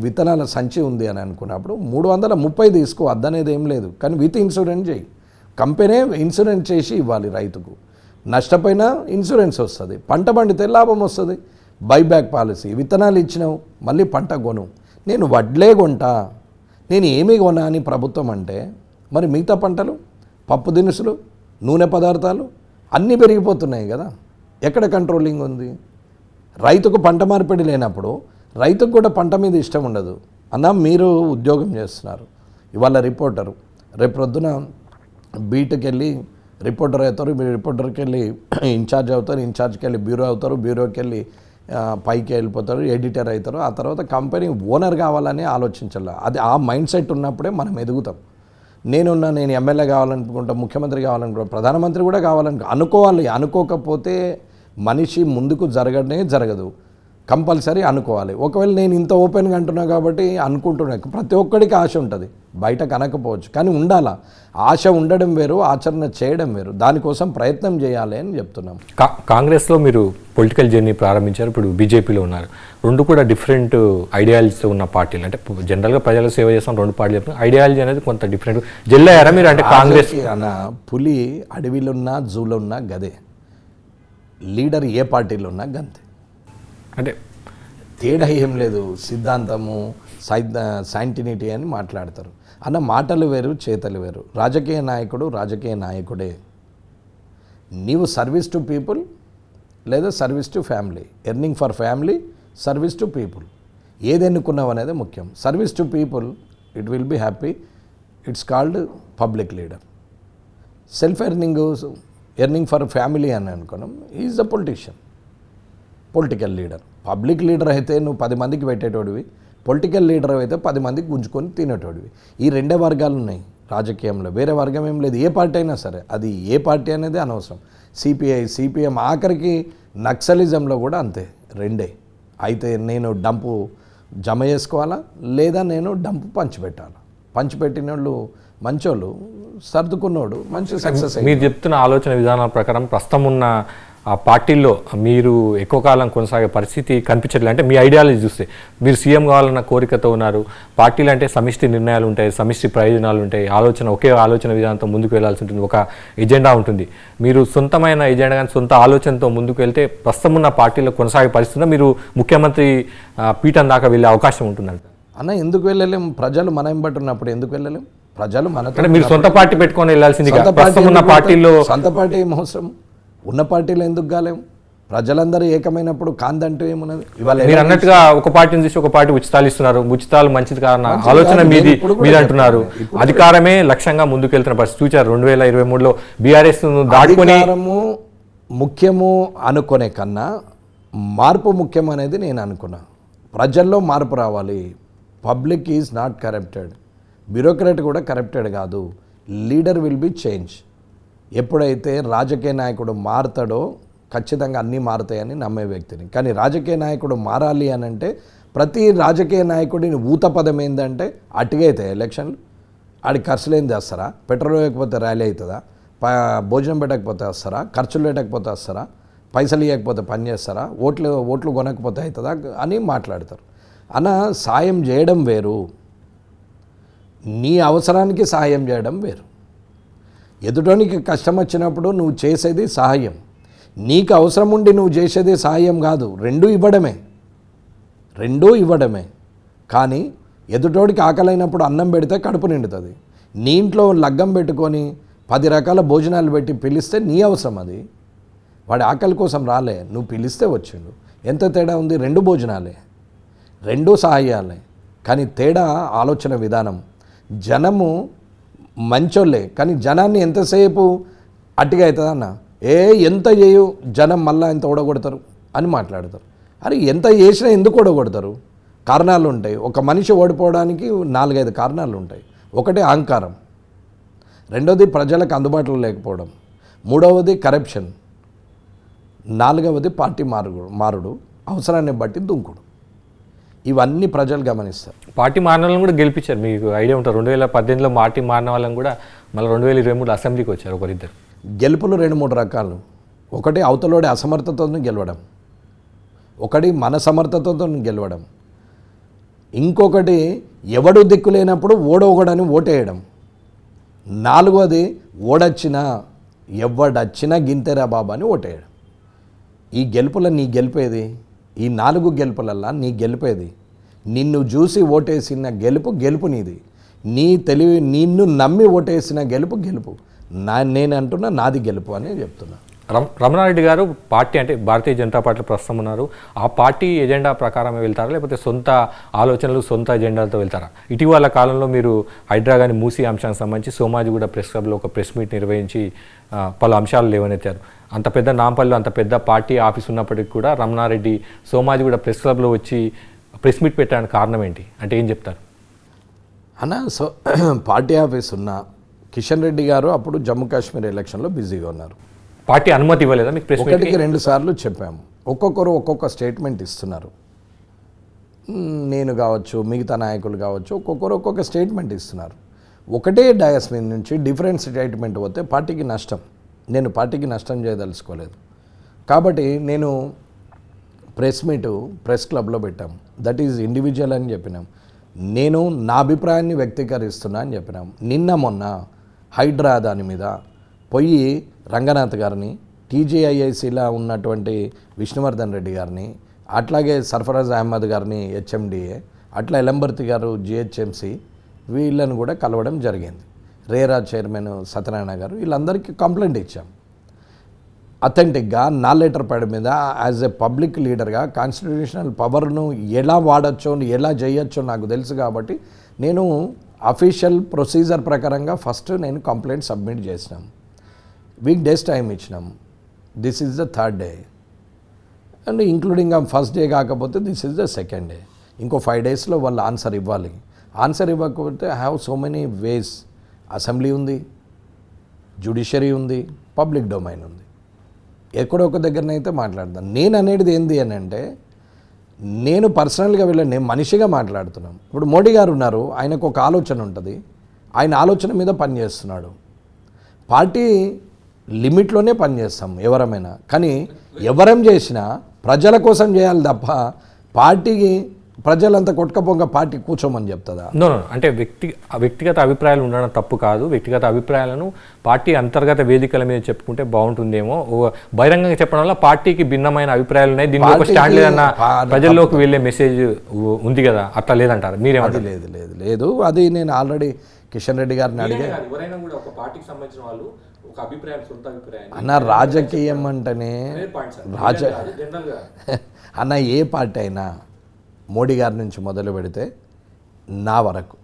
విత్తనాల సంచి ఉంది అని అనుకున్నప్పుడు 330 తీసుకో, అద్దనేది ఏం లేదు. కానీ విత్ ఇన్సూరెన్స్ చేయి, కంపెనీ ఇన్సూరెన్స్ చేసి ఇవ్వాలి రైతుకు. నష్టపోయినా ఇన్సూరెన్స్ వస్తుంది, పంట పండితే లాభం వస్తుంది. బైబ్యాక్ పాలసీ, విత్తనాలు ఇచ్చినావు మళ్ళీ పంట కొను. నేను వడ్లే కొంటా, నేను ఏమీ కొనా అని ప్రభుత్వం అంటే మరి మిగతా పంటలు, పప్పు దినుసులు, నూనె పదార్థాలు అన్నీ పెరిగిపోతున్నాయి కదా. ఎక్కడ కంట్రోలింగ్ ఉంది? రైతుకు పంట మార్పిడి లేనప్పుడు రైతుకు కూడా పంట మీద ఇష్టం ఉండదు. అన్న మీరు ఉద్యోగం చేస్తున్నారు, ఇవాళ రిపోర్టరు, రేపు ప్రొద్దున బీట్కి వెళ్ళి రిపోర్టర్ అవుతారు, మీరు రిపోర్టర్కి వెళ్ళి ఇన్ఛార్జ్ అవుతారు, ఇన్ఛార్జ్కి వెళ్ళి బ్యూరో అవుతారు, బ్యూరోకి వెళ్ళి పైకి వెళ్ళిపోతారు, ఎడిటర్ అవుతారు. ఆ తర్వాత కంపెనీ ఓనర్ కావాలని ఆలోచించాలి. అది ఆ మైండ్ సెట్ ఉన్నప్పుడే మనం ఎదుగుతాం. నేను ఎమ్మెల్యే కావాలనుకుంటా, ముఖ్యమంత్రి కావాలనుకుంటా, ప్రధానమంత్రి కూడా అనుకోవాలి. అనుకోకపోతే మనిషి ముందుకు జరగదు. కంపల్సరీ అనుకోవాలి. ఒకవేళ నేను ఇంత ఓపెన్గా అంటున్నా కాబట్టి అనుకుంటున్నా. ప్రతి ఒక్కడికి ఆశ ఉంటుంది, బయట కనకపోవచ్చు, కానీ ఉండాలా. ఆశ ఉండడం వేరు, ఆచరణ చేయడం వేరు. దానికోసం ప్రయత్నం చేయాలి అని చెప్తున్నాం. కాంగ్రెస్లో మీరు పొలిటికల్ జర్నీ ప్రారంభించారు, ఇప్పుడు బీజేపీలో ఉన్నారు. రెండు కూడా డిఫరెంట్ ఐడియాలజీతో ఉన్న పార్టీలు. అంటే జనరల్గా ప్రజలకు సేవ చేస్తాం, రెండు పార్టీలు ఐడియాలజీ అనేది కొంత డిఫరెంట్. జెల్లయ్యారా మీరు? అంటే కాంగ్రెస్ అన్న పులి అడవిలో ఉన్నా జూలో ఉన్నా గదే, లీడర్ ఏ పార్టీలో ఉన్నా గంతే. అంటే తేడా ఏం లేదు. సిద్ధాంతము సైంటినిటీ అని మాట్లాడతారు అన్న. మాటలు వేరు, చేతలు వేరు. రాజకీయ నాయకుడు రాజకీయ నాయకుడే. నీవు సర్వీస్ టు పీపుల్ లేదా service to family, earning for family, service to people, ఏది ఎన్నుకున్నావు అనేది ముఖ్యం. Service to people, it will be happy, it's called public leader. Self earning for family అని అనుకున్నాం, is the politician, political leader. Public leader అయితే నువ్వు 10 మందికి పెట్టేటోడివి, political leader అయితే 10 మందికి గుంజుకొని తినేటోడివి. ఈ 2 వర్గాలు ఉన్నాయి రాజకీయంలో, వేరే వర్గం ఏం లేదు. ఏ పార్టీ అయినా సరే, అది ఏ పార్టీ అనేది అనవసరం. సిపిఐ, సిపిఎం, ఆఖరికి నక్సలిజంలో కూడా అంతే, 2. అయితే నేను డంపు జమ చేసుకోవాలా లేదా నేను డంపు పంచిపెట్టాలా. పంచిపెట్టిన వాళ్ళు మంచోళ్ళు, సర్దుకున్నోడు మంచి సక్సెస్. మీరు చెప్తున్న ఆలోచన విధానాల ప్రకారం ప్రస్తుతం ఉన్న ఆ పార్టీల్లో మీరు ఎక్కువ కాలం కొనసాగే పరిస్థితి కనిపించట్లేదు. అంటే మీ ఐడియాలజీ చూస్తే మీరు సీఎం కావాలన్న కోరికతో ఉన్నారు. పార్టీలు అంటే సమిష్టి నిర్ణయాలు ఉంటాయి, సమిష్టి ప్రయోజనాలు ఉంటాయి, ఒకే ఆలోచన విధానంతో ముందుకు వెళ్లాల్సి ఉంటుంది, ఒక ఎజెండా ఉంటుంది. మీరు సొంతమైన ఎజెండా కానీ సొంత ఆలోచనతో ముందుకు వెళ్తే ప్రస్తుతం ఉన్న పార్టీలో కొనసాగే పరిస్థితి మీరు ముఖ్యమంత్రి పీఠం దాకా వెళ్ళే అవకాశం ఉంటుందంట. అన్న ఎందుకు వెళ్ళలేం? ప్రజలు మన వెంబడి ఉన్నప్పుడు ఎందుకు వెళ్ళలేం? ప్రజలు మన మీరు సొంత పార్టీ పెట్టుకొని వెళ్ళాల్సింది. ప్రస్తుతం ఉన్న పార్టీలో సొంత పార్టీ ఏం అవసరం? ఉన్న పార్టీలో ఎందుకు కాలేం? ప్రజలందరూ ఏకమైనప్పుడు కాందంటూ ఏమున్నది? ఇవాళ మీరు అన్నట్టుగా ఒక పార్టీని చూసి ఒక పార్టీ ఉచితాలు ఇస్తున్నారు, ఉచితాలు మంచిది కాదన్న ఆలోచన మీది మీరు అంటున్నారు. అధికారమే లక్ష్యంగా ముందుకెళ్తున్న పరిస్థితి చూచారు. 2023లో బీఆర్ఎస్ దాటుకొని అధికారము ముఖ్యము అనుకునే కన్నా మార్పు ముఖ్యం అనేది నేను అనుకున్నా. ప్రజల్లో మార్పు రావాలి. Public is not corrupted, bureaucrat కూడా కరప్టెడ్ కాదు. Leader will be change. ఎప్పుడైతే రాజకీయ నాయకుడు మారుతాడో ఖచ్చితంగా అన్నీ మారుతాయని నమ్మే వ్యక్తిని. కానీ రాజకీయ నాయకుడు మారాలి అని అంటే ప్రతి రాజకీయ నాయకుడిని ఊత పదం ఏంటంటే అటుగా అవుతాయి ఎలక్షన్లు, ఆడికి ఖర్చులు ఏం చేస్తారా, పెట్రోల్ వేయకపోతే ర్యాలీ అవుతుందా, భోజనం పెట్టకపోతే వస్తారా, ఖర్చులు పెట్టకపోతే వస్తారా, పైసలు ఇవ్వకపోతే పని చేస్తారా, ఓట్లు కొనకపోతే అవుతుందా అని మాట్లాడతారు. అన్న సాయం చేయడం వేరు, నీ అవసరానికి సహాయం చేయడం వేరు. ఎదుటోనికి కష్టం వచ్చినప్పుడు నువ్వు చేసేది సహాయం, నీకు అవసరం ఉండి నువ్వు చేసేది సహాయం కాదు. రెండూ ఇవ్వడమే. కానీ ఎదుటోడికి ఆకలైనప్పుడు అన్నం పెడితే కడుపు నిండుతుంది. నీ ఇంట్లో లగ్గం పెట్టుకొని 10 రకాల భోజనాలు పెట్టి పిలిస్తే నీ అవసరం అది. వాడి ఆకలి కోసం రాలే, నువ్వు పిలిస్తే వచ్చిండు. ఎంత తేడా ఉంది? 2 భోజనాలే, 2 సహాయాలే. కానీ తేడా ఆలోచన విధానం. జనము మంచోళ్ళే, కానీ జనాన్ని ఎంతసేపు అట్టిగా అవుతుందన్న, ఎంత చేయు జనం మళ్ళా ఎంత ఓడగొడతారు అని మాట్లాడతారు. అరే ఎంత చేసినా ఎందుకు ఓడగొడతారు? కారణాలు ఉంటాయి. ఒక మనిషి ఓడిపోవడానికి 4-5 కారణాలు ఉంటాయి. ఒకటి అహంకారం, రెండవది ప్రజలకు అందుబాటులో లేకపోవడం, మూడవది కరప్షన్, 4వది పార్టీ మారుడు, అవసరాన్ని బట్టి దుంకుడు. ఇవన్నీ ప్రజలు గమనిస్తారు. పార్టీ మారిన వాళ్ళని కూడా గెలిపించారు. మీకు ఐడియా ఉంటుంది, 2018లో పార్టీ మారిన వాళ్ళని కూడా మళ్ళీ 2023 అసెంబ్లీకి వచ్చారు ఒకరిద్దరు. గెలుపులు 2-3 రకాలు. ఒకటి అవతలోడి అసమర్థతతో గెలవడం, ఒకటి మన సమర్థతతో గెలవడం, ఇంకొకటి ఎవడు దిక్కు లేనప్పుడు ఓడొకడని ఓటేయడం, 4వది ఓడొచ్చినా ఎవడచ్చినా గింతేరా బాబా అని ఓటేయడం. ఈ గెలుపుల నీ గెలిపేది, ఈ 4 గెలుపులల్లా నీ గెలిపేది, నిన్ను చూసి ఓటేసిన గెలుపు నీది. నీ తెలివి, నిన్ను నమ్మి ఓటేసిన గెలుపు నేను అంటున్నా నాది గెలుపు అని చెప్తున్నా. రమణారెడ్డి గారు పార్టీ అంటే భారతీయ జనతా పార్టీ ప్రస్తుతం ఉన్నారు, ఆ పార్టీ ఎజెండా ప్రకారమే వెళ్తారా, లేకపోతే సొంత ఆలోచనలు సొంత ఎజెండాలతో వెళ్తారా? ఇటీవల కాలంలో మీరు హైడ్రా కానీ మూసీ అంశానికి సంబంధించి సోమాజిగూడ ప్రెస్ క్లబ్లో ఒక ప్రెస్ మీట్ నిర్వహించి పలు అంశాలు లేవనెత్తారు. అంత పెద్ద నాంపల్లిలో అంత పెద్ద పార్టీ ఆఫీస్ ఉన్నప్పటికీ కూడా రమణారెడ్డి సోమాజిగూడ ప్రెస్ క్లబ్లో వచ్చి ప్రెస్ మీట్ పెట్టడానికి కారణం ఏంటి అంటే ఏం చెప్తారు? పార్టీ ఆఫీస్ ఉన్న కిషన్ రెడ్డి గారు అప్పుడు జమ్మూ కాశ్మీర్ ఎలక్షన్లో బిజీగా ఉన్నారు. పార్టీ అనుమతి ఇవ్వలేదా మీకు? ప్రెస్ మీట్కి 1-2 సార్లు చెప్పాము. ఒక్కొక్కరు ఒక్కొక్క స్టేట్మెంట్ ఇస్తున్నారు. నేను కావచ్చు, మిగతా నాయకులు కావచ్చు, ఒక్కొక్కరు ఒక్కొక్క స్టేట్మెంట్ ఇస్తున్నారు. ఒకటే డయాస్ మీద నుంచి డిఫరెంట్ స్టేట్మెంట్ పోతే పార్టీకి నష్టం. నేను పార్టీకి నష్టం చేయదలుచుకోలేదు. కాబట్టి నేను ప్రెస్ క్లబ్లో పెట్టాం. దట్ ఈజ్ ఇండివిజువల్ అని చెప్పినాం. నేను నా అభిప్రాయాన్ని వ్యక్తీకరిస్తున్నా అని చెప్పినాం. మొన్న హైడ్రా దాని మీద పోయి రంగనాథ్ గారిని, టీజీఐఐసిలో ఉన్నటువంటి విష్ణువర్ధన్ రెడ్డి గారిని, అట్లాగే సర్ఫరాజ్ అహ్మద్ గారిని హెచ్ఎండిఏ, అట్లా ఎలంబర్తి గారు జిహెచ్ఎంసి, వీళ్ళని కూడా కలవడం జరిగింది. రేరా చైర్మన్ సత్యనారాయణ గారు, వీళ్ళందరికీ కంప్లైంట్ ఇచ్చాం. అథెంటిక్గా నా లెటర్ ప్యాడ్ మీద యాజ్ ఎ పబ్లిక్ లీడర్గా కాన్స్టిట్యూషనల్ పవర్ను ఎలా వాడచ్చో ఎలా చేయొచ్చో నాకు తెలుసు. కాబట్టి నేను అఫీషియల్ ప్రొసీజర్ ప్రకారంగా ఫస్ట్ నేను కంప్లైంట్ సబ్మిట్ చేసినాం. వీక్ డేస్ టైం ఇచ్చినాం. This is the 3rd day and including first day కాకపోతే this is the 2nd day. ఇంకో 5 డేస్లో వాళ్ళు ఆన్సర్ ఇవ్వాలి. ఆన్సర్ ఇవ్వకపోతే have so many ways. Assembly ఉంది, జ్యుడిషియరీ ఉంది, పబ్లిక్ డొమైన్ ఉంది. ఎక్కడో ఒక దగ్గరనైతే మాట్లాడతాను. నేను అనేది ఏంది అని అంటే, నేను పర్సనల్గా నేను మనిషిగా మాట్లాడుతున్నాను. ఇప్పుడు మోడీ గారు ఉన్నారు, ఆయనకు ఒక ఆలోచన ఉంటుంది, ఆయన ఆలోచన మీద పనిచేస్తున్నాడు. పార్టీ లిమిట్లోనే పనిచేస్తాం ఎవరమైనా, కానీ ఎవరేం చేసినా ప్రజల కోసం చేయాలి తప్ప పార్టీకి ప్రజలంతా కొట్టుకపోగా పార్టీ కూర్చోమని చెప్తుందా? నో, అంటే వ్యక్తిగత అభిప్రాయాలు ఉండడం తప్పు కాదు. వ్యక్తిగత అభిప్రాయాలను పార్టీ అంతర్గత వేదికల మీద చెప్పుకుంటే బాగుంటుందేమో. బహిరంగంగా చెప్పడం వల్ల పార్టీకి భిన్నమైన అభిప్రాయాలు ఉన్నాయి, దీనిలో ఒక స్టాండ్ లేదన్న ప్రజల్లోకి వెళ్ళే మెసేజ్ ఉంది కదా, అట్లా లేదంటారు మీరేమంటారు? లేదు, అది నేను ఆల్రెడీ కిషన్ రెడ్డి గారిని అడిగా. ఎవరైనా కూడా ఒక పార్టీకి సంబంధించిన వాళ్ళు ఒక అభిప్రాయం, సొంత అభిప్రాయం అన్న రాజకీయం అంటేనే అన్న ఏ పార్టీ అయినా మోడీ గారి నుంచి మొదలు పెడితే నా వరకు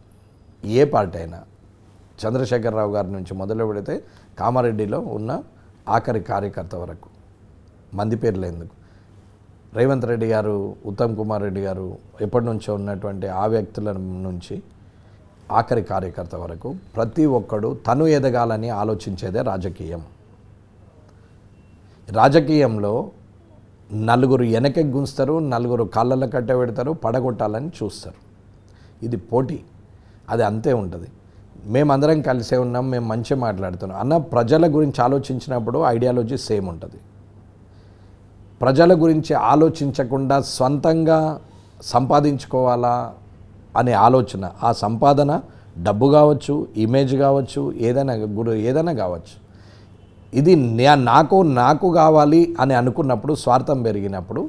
ఏ పార్టీ అయినా చంద్రశేఖరరావు గారి నుంచి మొదలు పెడితే కామారెడ్డిలో ఉన్న ఆఖరి కార్యకర్త వరకు మంది పేర్లు ఎందుకు, రేవంత్ రెడ్డి గారు, ఉత్తమ్ కుమార్ రెడ్డి గారు ఎప్పటి నుంచో ఉన్నటువంటి ఆ వ్యక్తుల నుంచి ఆఖరి కార్యకర్త వరకు ప్రతి ఒక్కడు తను ఎదగాలని ఆలోచించేదే రాజకీయం. రాజకీయంలో నలుగురు వెనకెక్కి గుంస్తారు, నలుగురు కాళ్ళల్లో కట్టబెడతారు, పడగొట్టాలని చూస్తారు. ఇది పోటీ, అది అంతే ఉంటుంది. మేమందరం కలిసే ఉన్నాం, మేము మంచిగా మాట్లాడుతున్నాం అన్న. ప్రజల గురించి ఆలోచించినప్పుడు ఐడియాలజీ సేమ్ ఉంటుంది. ప్రజల గురించి ఆలోచించకుండా సొంతంగా సంపాదించుకోవాలా అనే ఆలోచన, ఆ సంపాదన డబ్బు కావచ్చు, ఇమేజ్ కావచ్చు, ఏదైనా కావచ్చు, ఇది నాకు కావాలి అని అనుకున్నప్పుడు, స్వార్థం పెరిగినప్పుడు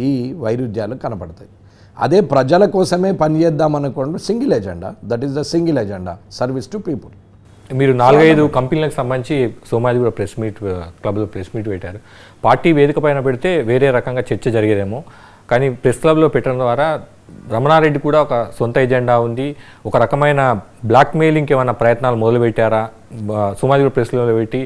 ఈ వైరుధ్యాలు కనపడతాయి. అదే ప్రజల కోసమే పనిచేద్దాం అనుకోండి, single agenda, that is the single agenda, service to people. మీరు 4-5 కంపెనీలకు సంబంధించి సోమాజి కూడా ప్రెస్ మీట్, క్లబ్లో ప్రెస్ మీట్ పెట్టారు. పార్టీ వేదిక పైన పెడితే వేరే రకంగా చర్చ జరిగేదేమో, కానీ ప్రెస్ క్లబ్లో పెట్టడం ద్వారా రమణారెడ్డి కూడా ఒక సొంత ఎజెండా ఉంది, ఒక రకమైన బ్లాక్మెయిలింగ్కి ఏమైనా ప్రయత్నాలు మొదలుపెట్టారా? సోమాజి కూడా ప్రెస్ క్లబ్లో పెట్టి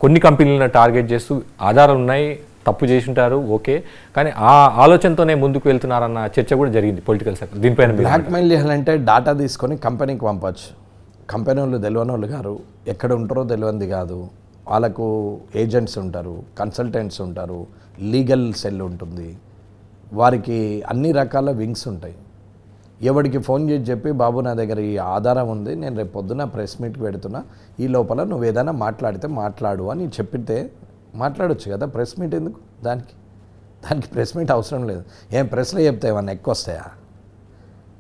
కొన్ని కంపెనీలను టార్గెట్ చేస్తూ ఆధారాలు ఉన్నాయి, తప్పు చేసి ఉంటారు, ఓకే, కానీ ఆ ఆలోచనతోనే ముందుకు వెళ్తున్నారన్న చర్చ కూడా జరిగింది పొలిటికల్ సెక్టర్. దీనిపైన బ్లాక్మెయిల్ చేయాలంటే డాటా తీసుకొని కంపెనీకి పంపచ్చు. కంపెనీ వాళ్ళు తెలియని వాళ్ళు గారు, ఎక్కడ ఉంటారో తెలియంది కాదు, వాళ్ళకు ఏజెంట్స్ ఉంటారు, కన్సల్టెంట్స్ ఉంటారు, లీగల్ సెల్ ఉంటుంది, వారికి అన్ని రకాల వింగ్స్ ఉంటాయి. ఎవరికి ఫోన్ చేసి చెప్పి, బాబు నా దగ్గర ఈ ఆధారం ఉంది, నేను రేపు పొద్దున ప్రెస్ మీట్కి పెడుతున్నా, ఈ లోపల నువ్వు ఏదైనా మాట్లాడితే మాట్లాడు అని చెప్పితే మాట్లాడొచ్చు కదా. ప్రెస్ మీట్ ఎందుకు? దానికి ప్రెస్ మీట్ అవసరం లేదు. ఏం ప్రెస్లో చెప్తే ఏమన్నా ఎక్కువ వస్తాయా?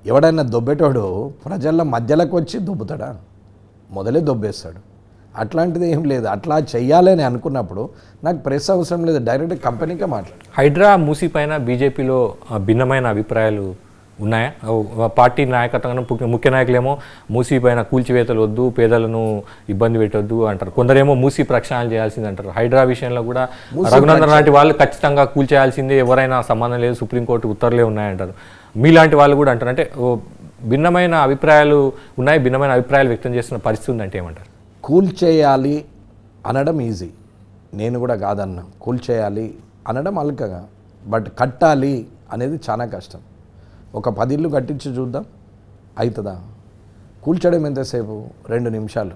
ఎవడైనా దొబ్బేటోడు ప్రజల మధ్యలోకి వచ్చి దొబ్బుతాడా? మొదలే దొబ్బేస్తాడు. అట్లాంటిది ఏం లేదు. అట్లా చెయ్యాలని అనుకున్నప్పుడు నాకు ప్రెస్ అవసరం లేదు, డైరెక్ట్ కంపెనీకే మాట్లాడు. హైడ్రా మూసీ పైన బీజేపీలో భిన్నమైన అభిప్రాయాలు ఉన్నాయా? పార్టీ నాయకత్వం ముఖ్య నాయకులేమో మూసీ పైన కూల్చివేతలు వద్దు, పేదలను ఇబ్బంది పెట్టొద్దు అంటారు. కొందరేమో మూసీ ప్రక్షాళన చేయాల్సింది అంటారు. హైడ్రా విషయంలో కూడా రఘునందన్ లాంటి వాళ్ళు ఖచ్చితంగా కూల్చేయాల్సిందే, ఎవరైనా సంబంధం లేదు, సుప్రీంకోర్టు ఉత్తర్వులే ఉన్నాయంటారు. మీలాంటి వాళ్ళు కూడా అంటారు. అంటే భిన్నమైన అభిప్రాయాలు ఉన్నాయి, భిన్నమైన అభిప్రాయాలు వ్యక్తం చేస్తున్న పరిస్థితి ఉందంటే ఏమంటారు? కూల్చేయాలి అనడం ఈజీ, నేను కూడా కాదన్నా. కూల్చేయాలి అనడం అల్కగా, బట్ కట్టాలి అనేది చాలా కష్టం. ఒక 10 ఇళ్ళు కట్టించి చూద్దాం, అవుతుందా? కూల్చడం ఎంతసేపు? 2 నిమిషాలు.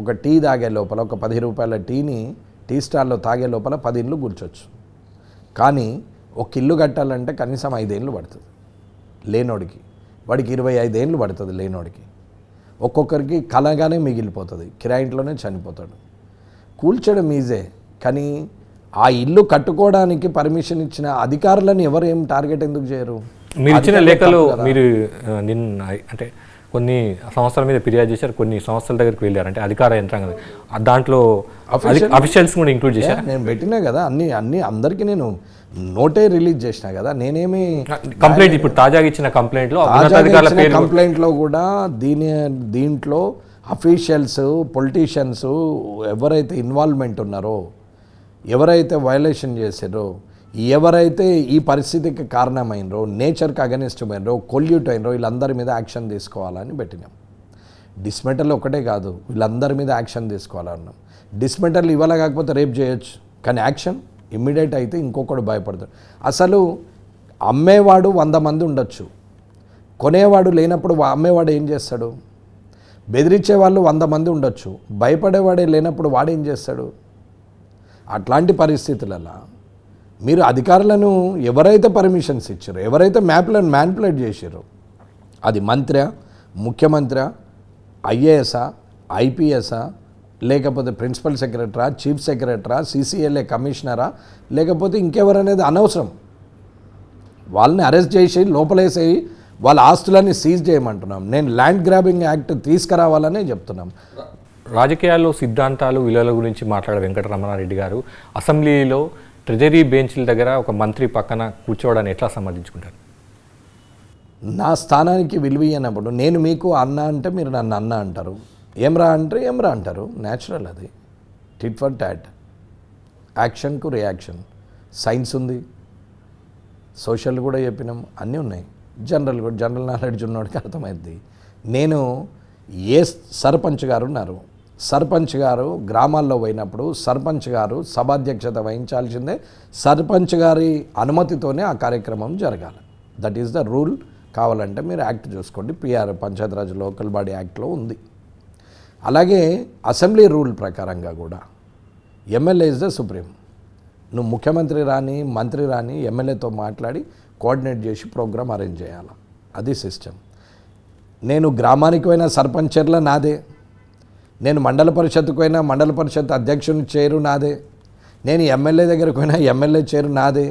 ఒక టీ తాగే లోపల, ఒక 10 రూపాయల టీని టీ స్టాల్లో తాగే లోపల 10 ఇళ్ళు కూల్చొచ్చు. కానీ ఒక ఇల్లు కట్టాలంటే కనీసం 5 ఏళ్ళు పడుతుంది లేనోడికి, వాడికి 25 ఏళ్ళు పడుతుంది లేనోడికి. ఒక్కొక్కరికి కలగానే మిగిలిపోతుంది, కిరాయింట్లోనే చనిపోతాడు. కూల్చడం ఈజే, కానీ ఆ ఇల్లు కట్టుకోవడానికి పర్మిషన్ ఇచ్చిన అధికారులను ఎవరు ఏం టార్గెట్ ఎందుకు చేయరు? మీరు ఇచ్చిన లేఖలు మీరు నిన్న అంటే కొన్ని సంస్థల మీద ఫిర్యాదు చేశారు, కొన్ని సంస్థల దగ్గరికి వెళ్ళారు, అంటే అధికార యంత్రాంగం, దాంట్లో అఫీషియల్స్ కూడా ఇంక్లూడ్ చేశారు. నేను పెట్టినా కదా అన్ని అందరికీ నేను నోటే రిలీజ్ చేసినా కదా. నేనేమి కంప్లైంట్, ఇప్పుడు తాజాగా ఇచ్చిన కంప్లైంట్లో కూడా దీంట్లో అఫీషియల్స్, పొలిటీషియన్స్ ఎవరైతే ఇన్వాల్వ్మెంట్ ఉన్నారో, ఎవరైతే వయలేషన్ చేశారో, ఎవరైతే ఈ పరిస్థితికి కారణమైనరో, నేచర్కి అగెనిస్ట్ అయినరో, కొల్యూట్ అయినరో, వీళ్ళందరి మీద యాక్షన్ తీసుకోవాలని పెట్టినాం. డిస్మెంటల్ ఒకటే కాదు, వీళ్ళందరి మీద యాక్షన్ తీసుకోవాలన్నాం. డిస్మెంటల్ ఇవాళ కాకపోతే రేపు చేయొచ్చు, కానీ యాక్షన్ ఇమ్మీడియట్ అయితే ఇంకొకడు భయపడతాడు. అసలు అమ్మేవాడు 100 మంది ఉండొచ్చు, కొనేవాడు లేనప్పుడు అమ్మేవాడు ఏం చేస్తాడు? బెదిరించే వాళ్ళు 100 మంది ఉండొచ్చు, భయపడేవాడే లేనప్పుడు వాడేం చేస్తాడు? అట్లాంటి పరిస్థితులలో మీరు అధికారులను ఎవరైతే పర్మిషన్స్ ఇచ్చారో, ఎవరైతే మ్యాప్లను మ్యానిపులేట్ చేశారో, అది మంత్రి, ముఖ్యమంత్రి, ఐఏఎస్ఆ, ఐపీఎస్ఆ, లేకపోతే ప్రిన్సిపల్ సెక్రటరా, చీఫ్ సెక్రటరా, CCLA కమిషనరా, లేకపోతే ఇంకెవరనేది అనవసరం. వాళ్ళని అరెస్ట్ చేసి లోపలేసేయి, వాళ్ళ ఆస్తులన్నీ సీజ్ చేయమంటున్నాం. నేను ల్యాండ్ గ్రాబింగ్ యాక్ట్ తీసుకురావాలనే చెప్తున్నాం. రాజకీయాల్లో సిద్ధాంతాలు, విలువల గురించి మాట్లాడే వెంకటరమణారెడ్డి గారు అసెంబ్లీలో ట్రెజరీ బెంచ్ల దగ్గర ఒక మంత్రి పక్కన కూర్చోవడాన్ని ఎట్లా సమర్థించుకుంటారు? నా స్థానానికి విలువ ఇవ్వనప్పుడు నేను మీకు అన్న అంటే మీరు నన్ను అన్న అంటారు, ఏమ్రా అంటే ఏమ్రా అంటారు, న్యాచురల్ అది. Tit for tat, యాక్షన్కు reaction, science ఉంది, సోషల్ కూడా చెప్పినాం, అన్నీ ఉన్నాయి. జనరల్ నాలెడ్జ్ ఉన్నవాడికి అర్థమైంది. నేను ఏ సర్పంచ్ గారు ఉన్నారు, సర్పంచ్ గారు గ్రామాల్లో పోయినప్పుడు సర్పంచ్ గారు సభాధ్యక్షత వహించాల్సిందే, సర్పంచ్ గారి అనుమతితోనే ఆ కార్యక్రమం జరగాలి. That is the rule. కావాలంటే మీరు యాక్ట్ చూసుకోండి, పంచాయతీరాజ్ లోకల్ బాడీ యాక్ట్లో ఉంది. అలాగే అసెంబ్లీ రూల్ ప్రకారంగా కూడా ఎమ్మెల్యే ఇస్ ద సుప్రీం. నువ్వు ముఖ్యమంత్రి రాని, మంత్రి రాని, ఎమ్మెల్యేతో మాట్లాడి కోఆర్డినేట్ చేసి ప్రోగ్రామ్ అరేంజ్ చేయాలి. అది సిస్టమ్. నేను గ్రామానికి పోయిన సర్పంచ్ చైర్ల నాదే, నేను మండల పరిషత్కు పోయినా మండల పరిషత్ అధ్యక్షుని చైరు నాదే, నేను ఎమ్మెల్యే దగ్గరకు పోయినా ఎమ్మెల్యే చైరు నాదే.